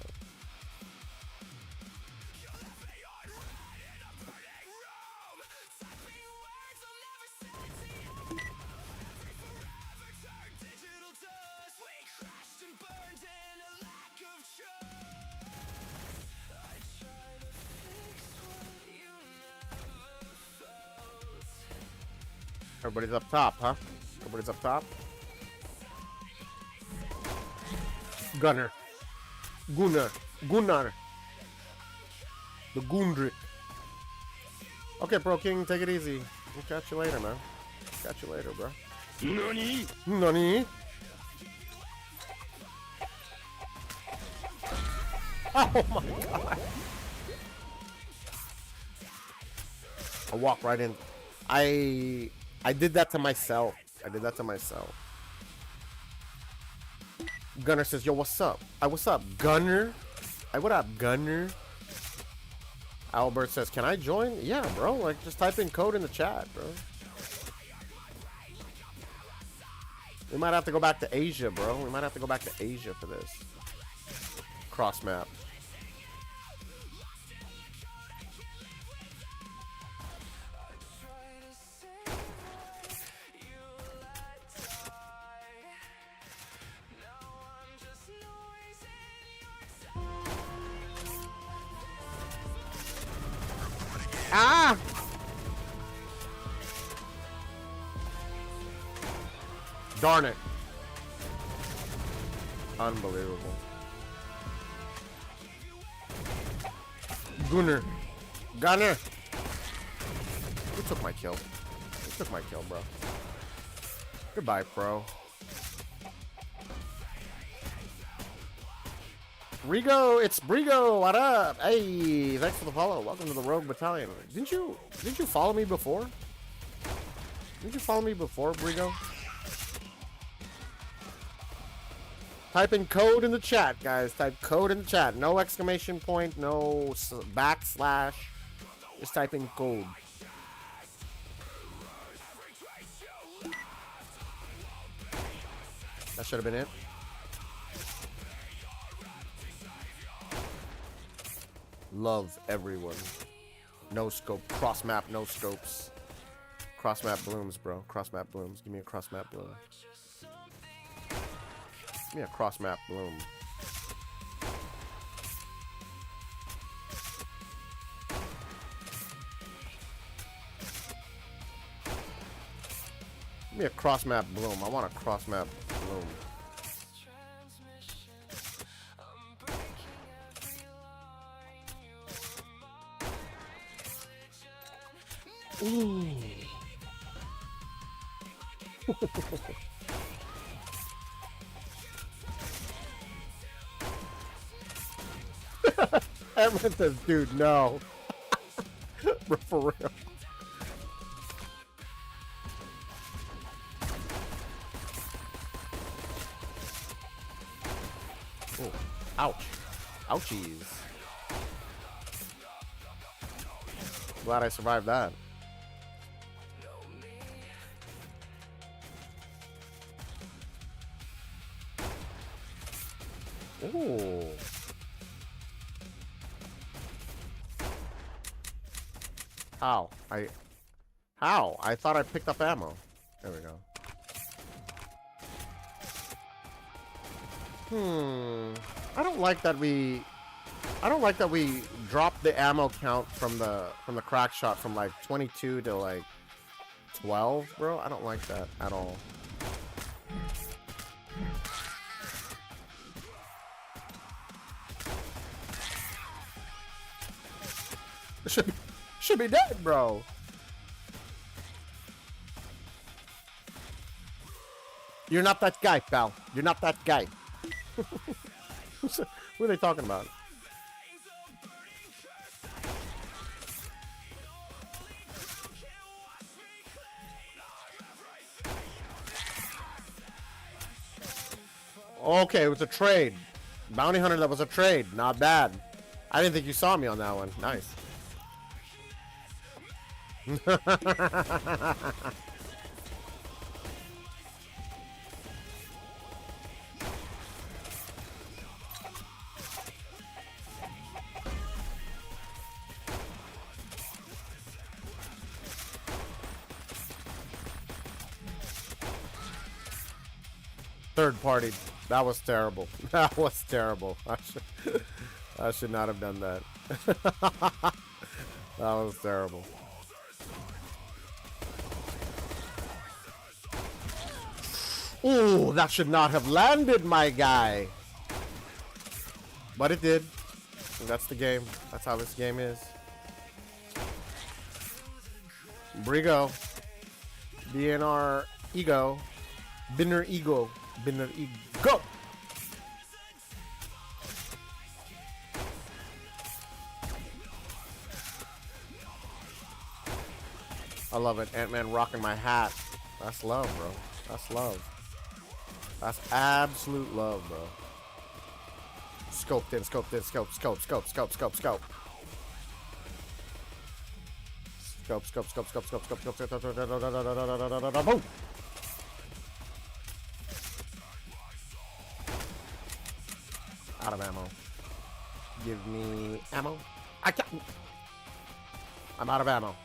Everybody's up top, huh? Everybody's up top. Gunner. Gunnar. The Gundrik. Okay, Pro King, take it easy. We'll catch you later, man. Catch you later, bro. Nani? Nani? Oh my god. I walk right in. I did that to myself. I did that to myself. Gunner says, yo, what's up? What's up, Gunner? What up, Gunner? Albert says, can I join? Yeah, bro. Like, just type in code in the chat, bro. We might have to go back to Asia, bro. We might have to go back to Asia for this. Cross map. Ah! Darn it. Unbelievable. Gunner. Gunner! You took my kill. You took my kill, bro. Goodbye, pro. Brigo, it's Brigo. What up? Hey, thanks for the follow. Welcome to the Rogue Battalion. Didn't you follow me before? Didn't you follow me before, Brigo? Type in code in the chat, guys. Type code in the chat. No exclamation point, no backslash. Just type in code. That should have been it. Love everyone. No scope. Cross map, no scopes. Cross map blooms, bro. Cross map blooms. Give me a cross map bloom. Give me a cross map bloom. Give me a cross map bloom. I want a cross map bloom. Ooh. Edmund says, dude, no. For real. Ooh. Ouch. Ouchies. Glad I survived that. Ooh. How? I thought I picked up ammo. There we go. I don't like that we dropped the ammo count from the crack shot from like 22 to like 12, bro. I don't like that at all. Should be dead, bro. You're not that guy, pal. You're not that guy. Who are they talking about? Okay, it was a trade. Bounty hunter, that was a trade. Not bad. I didn't think you saw me on that one. Nice. Third party. That was terrible. That was terrible. I should not have done that. That was terrible. Ooh, that should not have landed, my guy. But it did. That's the game. That's how this game is. Brigo. BNR ego. Binner ego. Binner ego. I love it. Ant-Man rocking my hat. That's love, bro. That's love. That's absolute love, bro. Scoped in, scoped in, scope, scope, scope, scope, scope, scope. Scope, scope, scope, scope, scope, scope, scope, scope, boom! Out of ammo. Give me ammo. I'm out of ammo.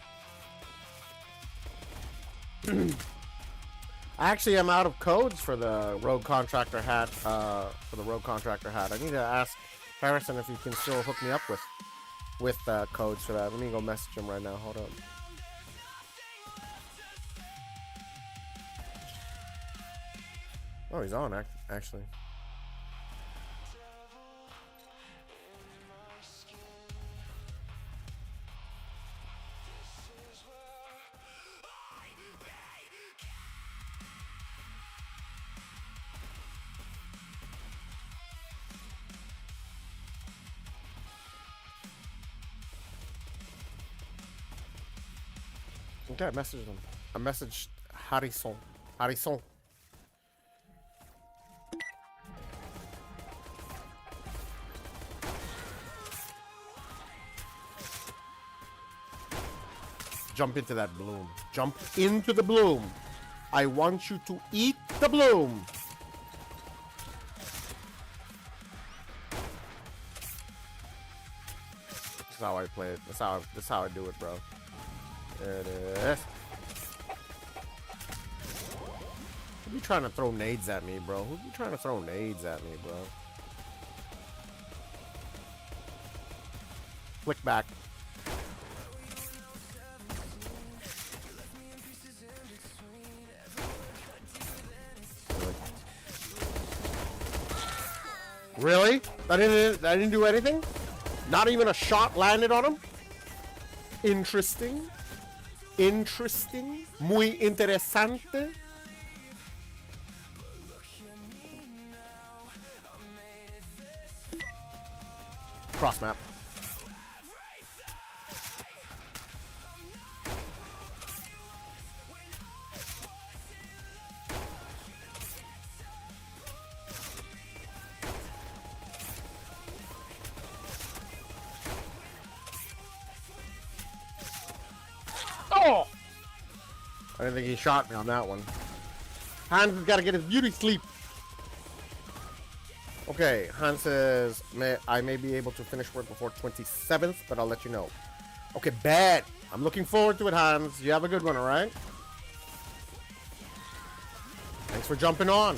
I actually am out of codes for the Rogue Contractor hat. I need to ask Harrison if he can still hook me up with codes for that. Let me go message him right now. Hold up. Oh, he's on actually. Okay, I messaged him. I messaged Harrison. Harrison. Jump into that bloom. Jump into the bloom. I want you to eat the bloom. That's how I play it. That's how I do it, bro. There it is. Who be trying to throw nades at me, bro? Who be trying to throw nades at me, bro? Flick back. Really? I didn't do anything? Not even a shot landed on him? Interesting. Interesting. Muy interesante. Cross map. Oh! I didn't think he shot me on that one. Hans has got to get his beauty sleep. Okay, Hans says, I may be able to finish work before 27th, but I'll let you know. Okay, bad. I'm looking forward to it, Hans. You have a good one, alright? Thanks for jumping on.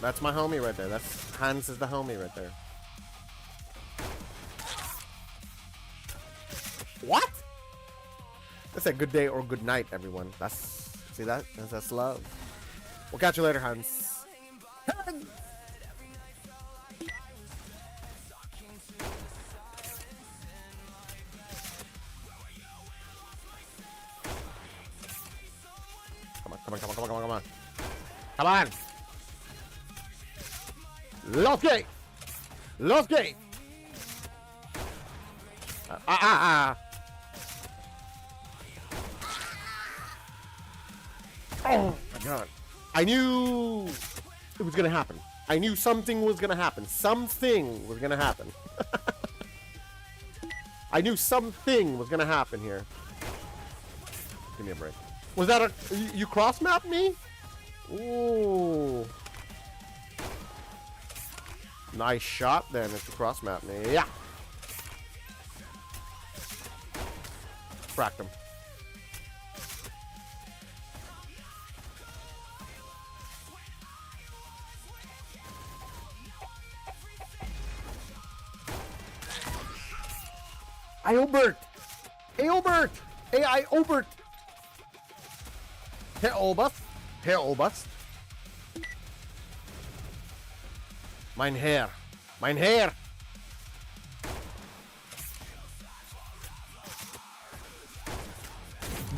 That's my homie right there. That's Hans is the homie right there. What? That's a good day or good night, everyone. See that? That's love. We'll catch you later, Hans. Come on. Come on. Los gay! Los gay! Oh my god. I knew it was gonna happen. I knew something was gonna happen. Something was gonna happen. I knew something was gonna happen here. Give me a break. Was that a... You cross-mapped me? Ooh. Nice shot then if you cross-mapped me. Yeah. Cracked him. Albert! Hey, Albert! AI Albert! Hey, Albert! Hey, Albert! Mein Herr! Mein Herr!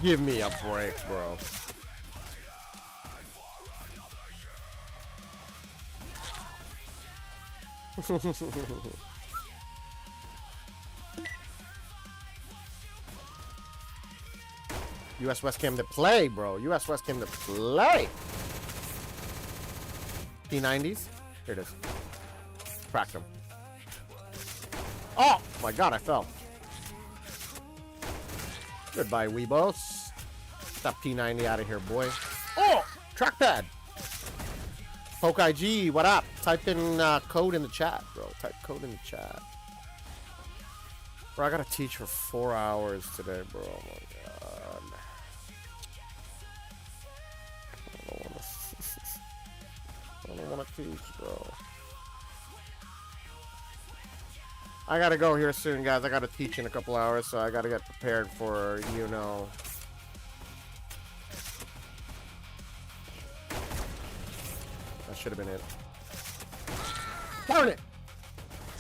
Give me a break, bro. US West came to play, bro. US West came to play. P90s. Here it is. Cracked him. Oh my god, I fell. Goodbye, Weebos. Get that P90 out of here, boy. Oh! Trackpad! Poke IG, what up? Type in code in the chat, bro. Type code in the chat. Bro, I gotta teach for 4 hours today, bro. Oh my god. I don't wanna teach, bro. I gotta go here soon, guys. I gotta teach in a couple hours, so I gotta get prepared for, you know. That should have been it. Darn it!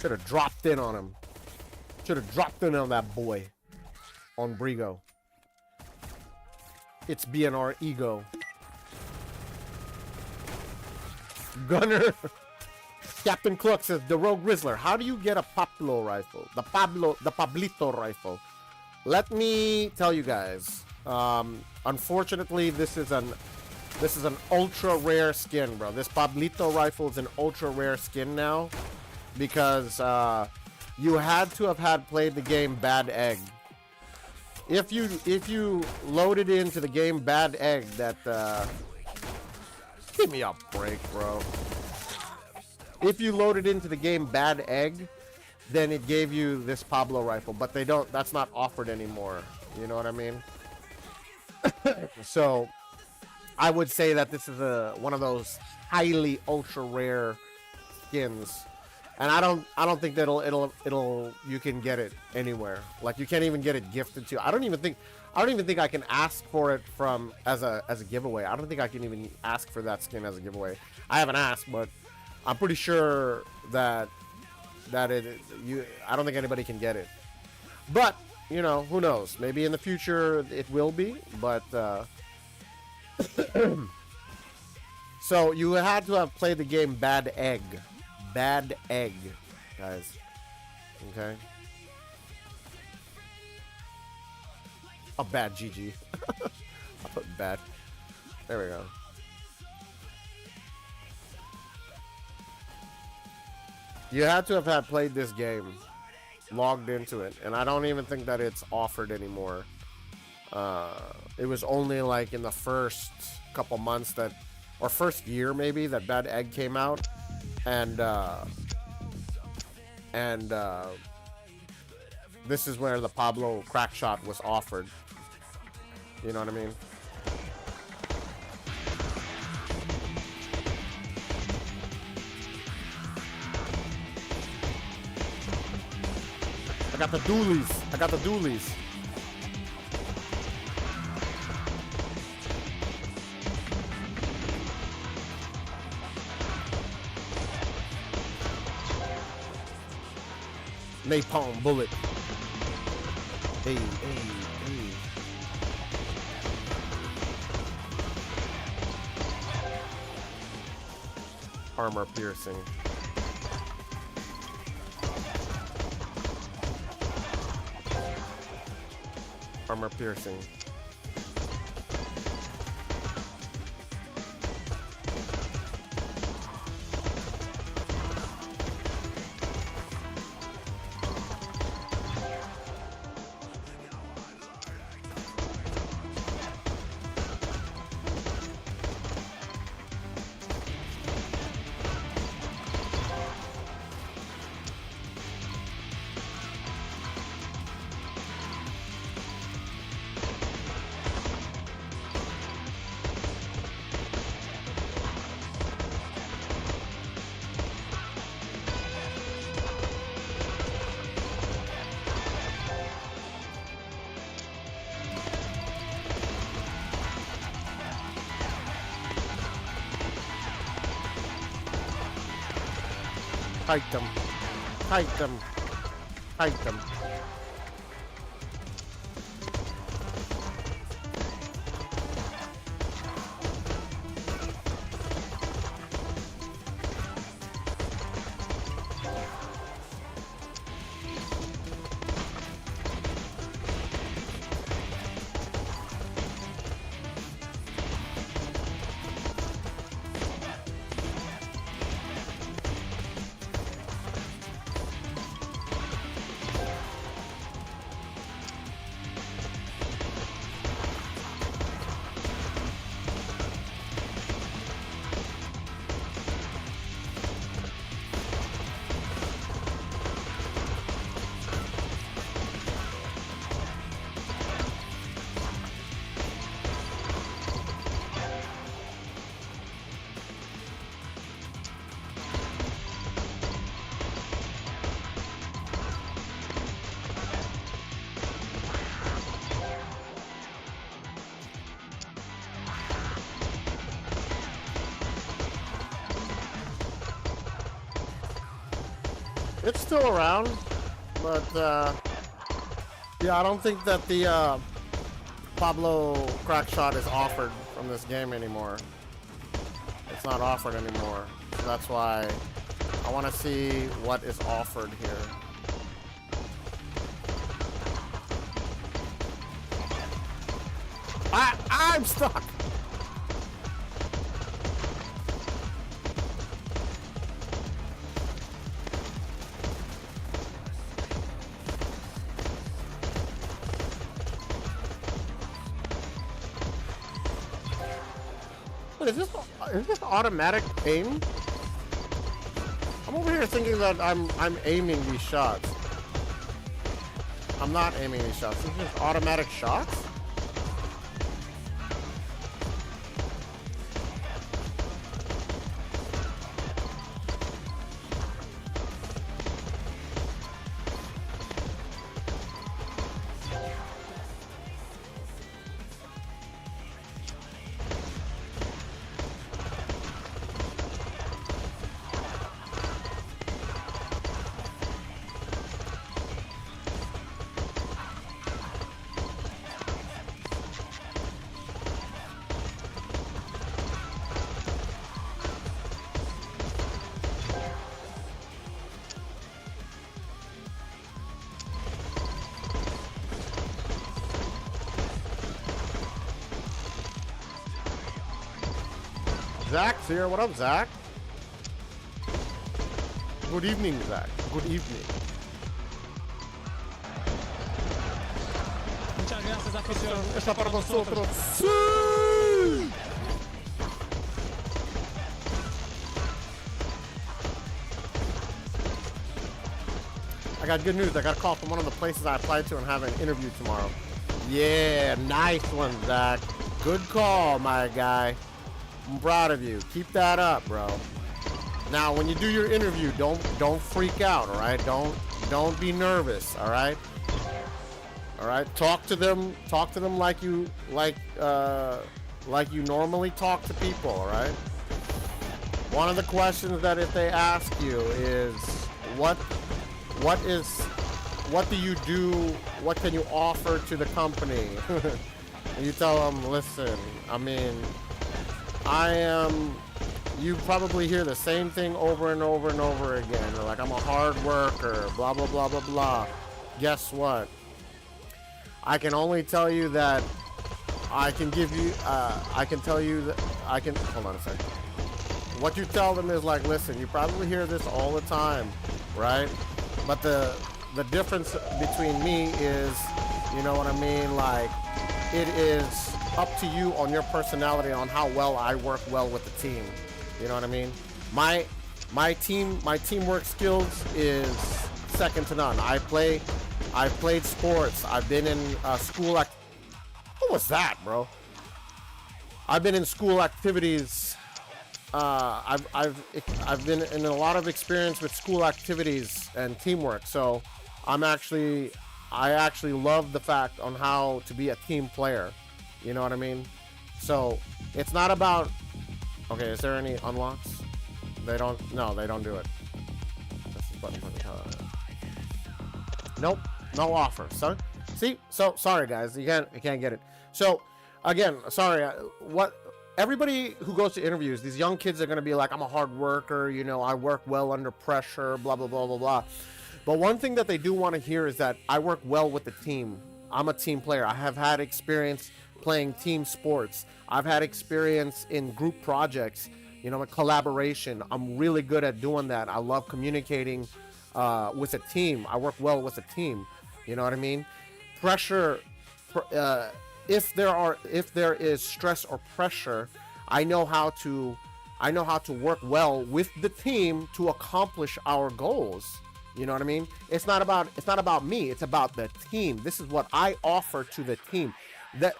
Should have dropped in on him. Should have dropped in on that boy. On Brigo. It's BNR ego. Gunner. Captain Cluck says, the Rogue Rizzler, how do you get a Pablo rifle? The Pablito rifle. Let me tell you guys. Unfortunately, this is an ultra rare skin, bro. This Pablito rifle is an ultra rare skin now. Because you had to have played the game Bad Egg. If you loaded into the game Bad Egg, that give me a break, bro. If you loaded into the game Bad Egg, then it gave you this Pablo rifle, but they don't. That's not offered anymore. You know what I mean? So, I would say that this is one of those highly ultra rare skins, and I don't think that you can get it anywhere. Like you can't even get it gifted to. I don't even think I can ask for it as a giveaway. I don't think I can even ask for that skin as a giveaway. I haven't asked, but I'm pretty sure that I don't think anybody can get it. But, you know, who knows? Maybe in the future it will be, but so you had to have played the game Bad Egg. Bad Egg, guys. Okay. A bad GG. I put bad. There we go. You had to have played this game, logged into it, and I don't even think that it's offered anymore. It was only like in the first couple months or first year maybe, that Bad Egg came out, and this is where the Pablo crack shot was offered. You know what I mean? I got the dualies. I got the dualies. Napalm bullet. Hey, hey, hey. Armor piercing. Armor piercing. Hike them. Hike them. Hike them. It's still around, but yeah, I don't think that the Pablo crack shot is offered from this game anymore. It's not offered anymore. So that's why I want to see what is offered here. I'm stuck. Is this automatic aim? I'm over here thinking that I'm aiming these shots. I'm not aiming these shots. This is just automatic shots? Zach's here. What up, Zach? Good evening, Zach. Good evening. Muchas gracias, afición. Está para nosotros. Sí. I got good news. I got a call from one of the places I applied to and have an interview tomorrow. Yeah, nice one, Zach. Good call, my guy. I'm proud of you. Keep that up, bro. Now, when you do your interview, don't freak out, all right? Don't be nervous, all right? All right? Talk to them like you normally talk to people, all right? One of the questions that if they ask you is what do you do? What can you offer to the company? And you tell them, listen, I mean, you probably hear the same thing over and over and over again. You're like, I'm a hard worker, blah, blah, blah, blah, blah. Guess what? I can only tell you that I can give you, I can tell you that I can, hold on a second. What you tell them is like, listen, you probably hear this all the time, right? But the difference between me is, you know what I mean? Like, it is up to you on your personality on how well I work well with the team. You know what I mean? My teamwork skills is second to none. I've played sports. I've been in school. What was that, bro? I've been in school activities. I've been in a lot of experience with school activities and teamwork. So I actually love the fact on how to be a team player. You know what I mean? So it's not about, okay, is there any unlocks? They don't do it. That's the button for the nope, no offer. So, see, so sorry guys, you can't get it. So again, sorry, everybody who goes to interviews, these young kids are going to be like, I'm a hard worker, you know, I work well under pressure, blah, blah, blah, blah, blah. But one thing that they do want to hear is that I work well with the team. I'm a team player. I have had experience playing team sports. I've had experience in group projects, you know, collaboration. I'm really good at doing that. I love communicating with a team. I work well with a team. You know what I mean? Pressure, if there is stress or pressure, I know how to work well with the team to accomplish our goals. You know what I mean? It's not about me. It's about the team. This is what I offer to the team. That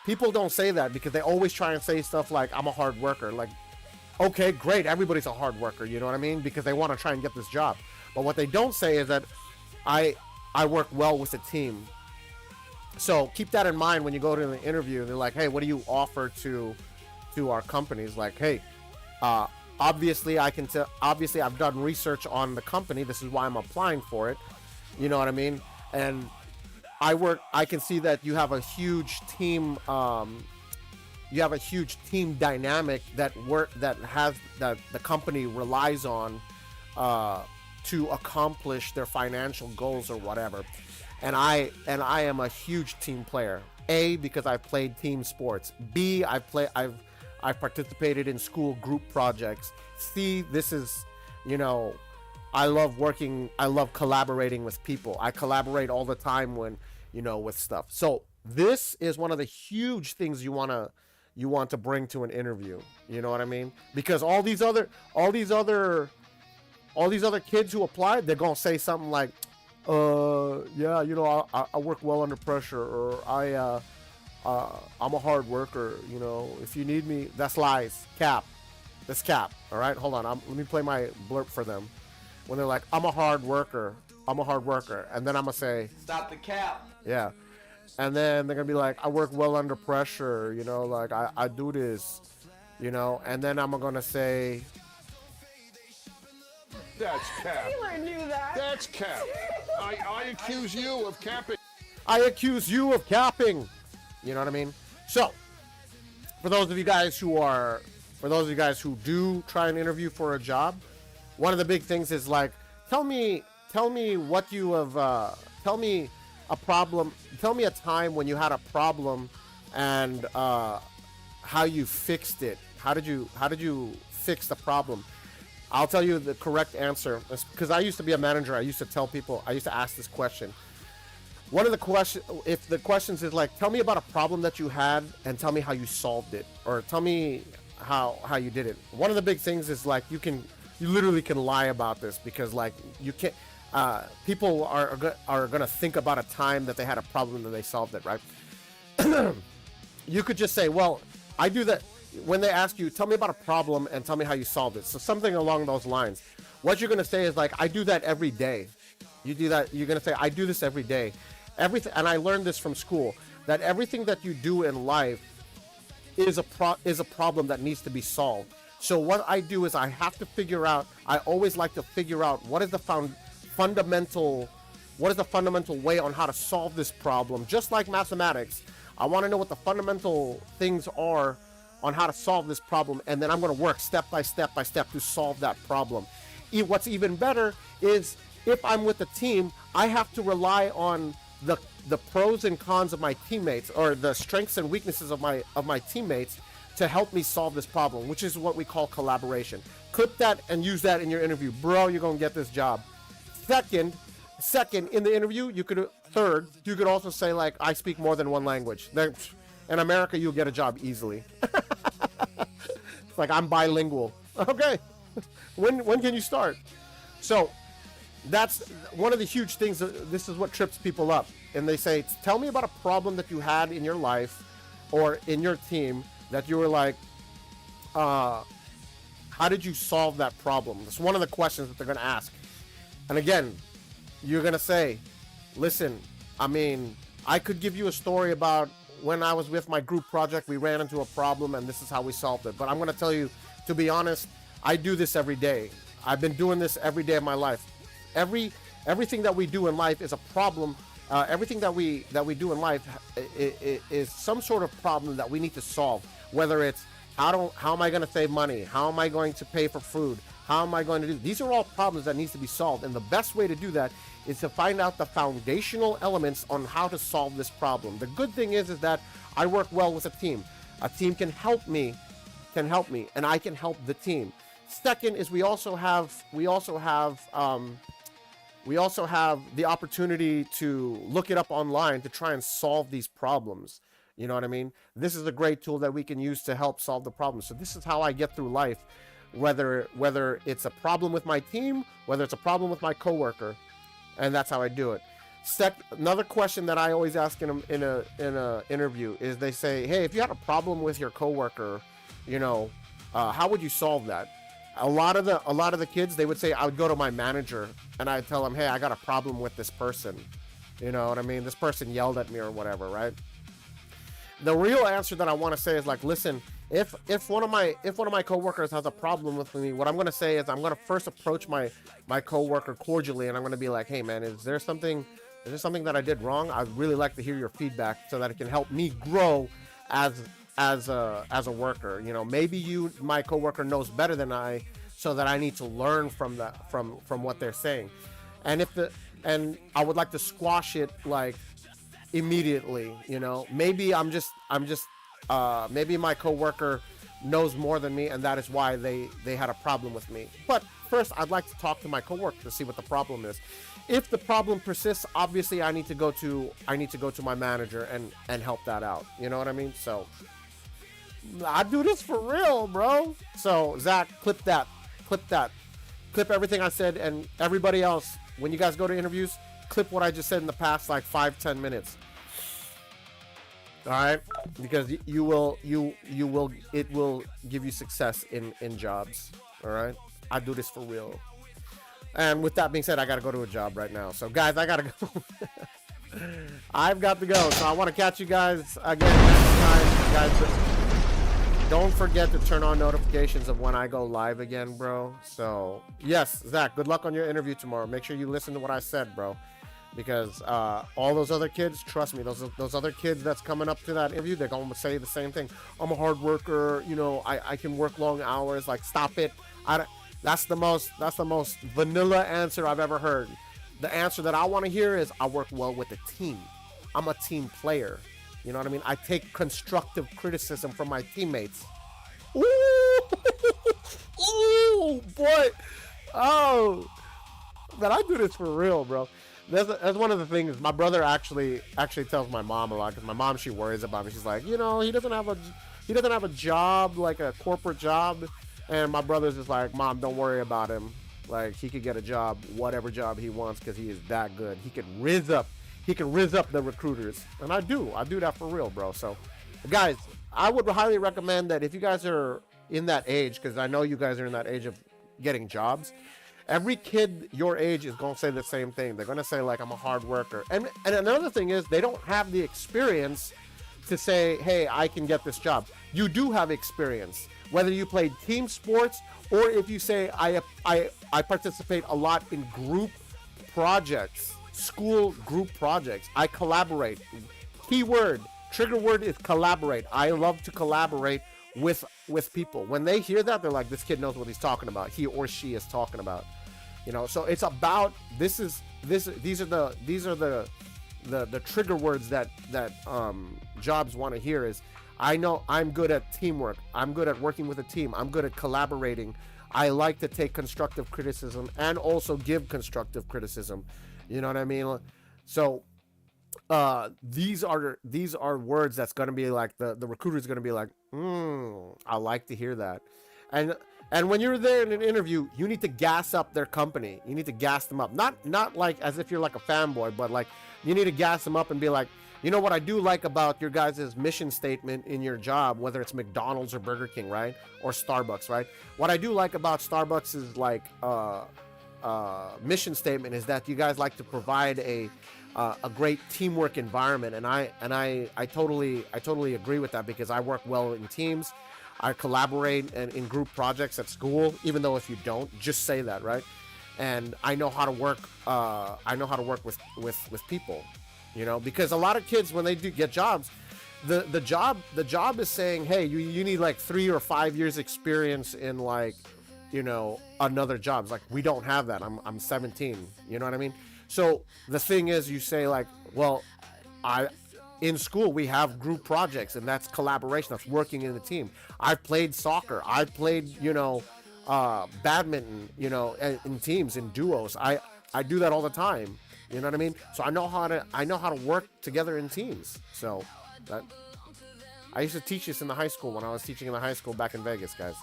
people don't say that because they always try and say stuff like, I'm a hard worker. Like, okay, great. Everybody's a hard worker. You know what I mean? Because they want to try and get this job. But what they don't say is that I work well with the team. So keep that in mind when you go to the interview. They're like, hey, what do you offer to our companies? Like, hey, obviously I've done research on the company. This is why I'm applying for it. You know what I mean? And I can see that you have a huge team. You have a huge team dynamic that the company relies on to accomplish their financial goals or whatever. And I am a huge team player. A, because I've played team sports. B, I've participated in school group projects. C, this is, you know, I love collaborating with people. I collaborate all the time with stuff. So this is one of the huge things you want to bring to an interview. You know what I mean? Because all these other kids who applied, they're gonna say something like, yeah, you know, I work well under pressure, or I'm a hard worker, you know, if you need me. That's lies. Cap. That's cap. All right, hold on. Let me play my blurb for them. When they're like, I'm a hard worker, and then I'm gonna say, stop the cap. Yeah. And then they're gonna be like, I work well under pressure, you know, like I do this, you know, and then I'm gonna say, that's cap. Taylor knew that. That's cap. I accuse you of capping. I accuse you of capping. You know what I mean? So, for those of you guys who do try and interview for a job, one of the big things is like, tell me what you have, tell me a problem, tell me a time when you had a problem and how you fixed it. How did you fix the problem? I'll tell you the correct answer, because I used to be a manager. I used to ask this question. One of the questions is like, tell me about a problem that you had and tell me how you solved it, or tell me how you did it. One of the big things is like, you literally can lie about this, because like you can't, people are gonna think about a time that they had a problem and they solved it, right? You could just say, well, I do that. When they ask you, tell me about a problem and tell me how you solved it. So something along those lines. What you're going to say is like, I do that every day. You do that. You're going to say, I do this every day. Everything. And I learned this from school, that everything that you do in life is a problem that needs to be solved. So what I do is I always like to figure out what is the fundamental way on how to solve this problem. Just like mathematics, I want to know what the fundamental things are on how to solve this problem, and then I'm going to work step by step to solve that problem. What's even better is if I'm with a team, I have to rely on the pros and cons of my teammates, or the strengths and weaknesses of my teammates, to help me solve this problem, which is what we call collaboration. Clip that and use that in your interview, bro. You're gonna get this job. Second, in the interview, you could also say, like, I speak more than one language. In America, you'll get a job easily. It's like, I'm bilingual. Okay. When can you start? So that's one of the huge things. This is what trips people up. And they say, tell me about a problem that you had in your life or in your team that you were like, how did you solve that problem? That's one of the questions that they're going to ask. And again, you're going to say, listen, I mean, I could give you a story about when I was with my group project, we ran into a problem and this is how we solved it. But I'm going to tell you, to be honest, I do this every day. I've been doing this every day of my life. Everything that we do in life is a problem. Everything that we do in life is some sort of problem that we need to solve. Whether it's how am I going to save money? How am I going to pay for food? How am I going to do? These are all problems that needs to be solved, and the best way to do that is to find out the foundational elements on how to solve this problem. The good thing is that I work well with a team. A team can help me, and I can help the team. Second is we also have the opportunity to look it up online to try and solve these problems. You know what I mean? This is a great tool that we can use to help solve the problem. So this is how I get through life, whether it's a problem with my team, whether it's a problem with my coworker, and that's how I do it. Another question that I always ask in a interview is, they say, hey, if you had a problem with your coworker, how would you solve that? A lot of the kids, they would say, I would go to my manager and I'd tell him, hey, I got a problem with this person. You know what I mean? This person yelled at me or whatever, right? The real answer that I want to say is, like, listen, if one of my coworkers has a problem with me, what I'm going to say is I'm going to first approach my coworker cordially, and I'm going to be like, hey man, is there something that I did wrong? I'd really like to hear your feedback so that it can help me grow as a worker. Maybe my coworker knows better than I, so that I need to learn from what they're saying. And I would like to squash it, like, immediately. Maybe maybe my coworker knows more than me, and that is why they had a problem with me. But first, I'd like to talk to my coworker to see what the problem is. If the problem persists, obviously I need to go to my manager and help that out. You know what I mean? So I do this for real, bro. So Zach, clip everything I said, and everybody else, when you guys go to interviews, clip what I just said in the past, like 5-10 minutes. All right, because it will give you success in jobs. All right, I do this for real. And with that being said, I gotta go to a job right now. So guys, I gotta go. I've got to go. So I want to catch you guys again next time, guys. Don't forget to turn on notifications of when I go live again, bro. So yes, Zach, good luck on your interview tomorrow. Make sure you listen to what I said, bro. Because all those other kids, trust me, those other kids that's coming up to that interview, they're going to say the same thing. I'm a hard worker, I can work long hours. Like, stop it. That's the most vanilla answer I've ever heard. The answer that I want to hear is, I work well with a team. I'm a team player. You know what I mean? I take constructive criticism from my teammates. Ooh, ooh, boy. Oh, but I do this for real, bro. That's one of the things. My brother actually tells my mom a lot, because my mom, she worries about me. She's like, he doesn't have a job, like a corporate job, and my brother's just like, Mom, don't worry about him. Like, he could get a job, whatever job he wants, because he is that good. He can riz up the recruiters, and I do that for real, bro. So, guys, I would highly recommend that if you guys are in that age, because I know you guys are in that age of getting jobs. Every kid your age is going to say the same thing. They're going to say, like, I'm a hard worker. And another thing is, they don't have the experience to say, hey, I can get this job. You do have experience. Whether you played team sports, or if you say, I participate a lot in group projects, school group projects. I collaborate. Keyword, trigger word is collaborate. I love to collaborate with people. When they hear that, they're like, this kid knows what he's talking about. He or she is talking about. So it's about these are the the trigger words that jobs want to hear is, I know I'm good at teamwork. I'm good at working with a team. I'm good at collaborating. I like to take constructive criticism and also give constructive criticism. You know what I mean? So these are words that's going to be like the recruiter is going to be like, I like to hear that. And when you're there in an interview, you need to gas up their company. You need to gas them up. Not like as if you're like a fanboy, but like you need to gas them up and be like, you know what I do like about your guys' mission statement in your job, whether it's McDonald's or Burger King, right? Or Starbucks, right? What I do like about Starbucks is like mission statement is that you guys like to provide a great teamwork environment, and I totally agree with that, because I work well in teams. I collaborate in group projects at school, even though if you don't, just say that, right? And I know how to work. I know how to work with people, you know, because a lot of kids, when they do get jobs, the job is saying, hey, you need like 3 or 5 years experience in, like, you know, another job. It's like, we don't have that. I'm 17. You know what I mean? So the thing is, you say like, well, in school we have group projects, and that's collaboration. That's working in the team. I've played soccer. I've played, you know, badminton, you know, in teams, in duos. I do that all the time. You know what I mean? So I know how to work together in teams. So that I used to teach this in the high school when I was teaching in the high school back in Vegas, guys.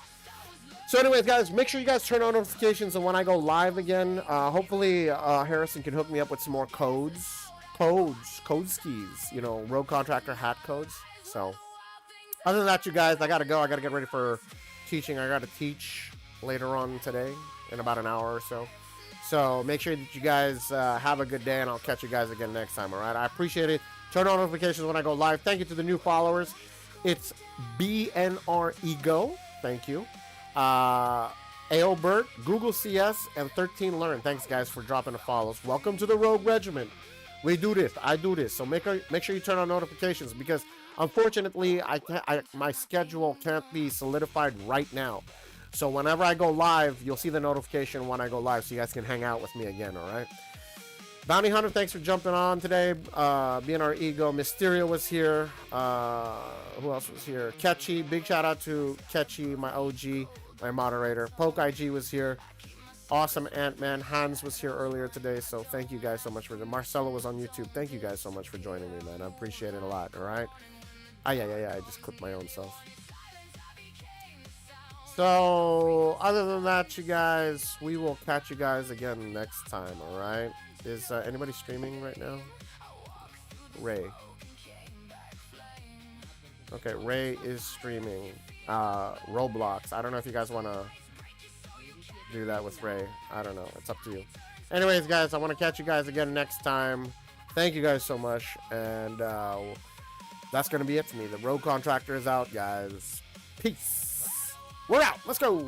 So anyways, guys, make sure you guys turn on notifications, and when I go live again, hopefully Harrison can hook me up with some more code skis, you know, road contractor hat codes. So other than that, you guys, I gotta go. I gotta get ready for teaching. I gotta teach later on today in about an hour or so. So make sure that you guys have a good day, and I'll catch you guys again next time. All right, I appreciate it. Turn on notifications when I go live. Thank you to the new followers. It's BNR Ego. Thank you. Ailbert, Google CS, and 13 Learn. Thanks, guys, for dropping the follows. Welcome to the Rogue Regiment. We do this. I do this. So make sure you turn on notifications, because unfortunately, my schedule can't be solidified right now. So whenever I go live, you'll see the notification when I go live, so you guys can hang out with me again. All right. Bounty Hunter, thanks for jumping on today. BNR Ego, Mysterio was here. Who else was here? Ketchy, big shout out to Ketchy, my OG, my moderator. Poke IG was here. Awesome Ant-Man. Hans was here earlier today, so thank you guys so much for that. Marcelo was on YouTube. Thank you guys so much for joining me, man. I appreciate it a lot, all right? Yeah, I just clipped my own self. So, other than that, you guys, we will catch you guys again next time, all right? Is anybody streaming right now? Ray. Okay, Ray is streaming Roblox. I don't know if you guys want to do that with Ray. I don't know. It's up to you. Anyways, guys, I want to catch you guys again next time. Thank you guys so much. And that's going to be it for me. The Road Contractor is out, guys. Peace. We're out. Let's go.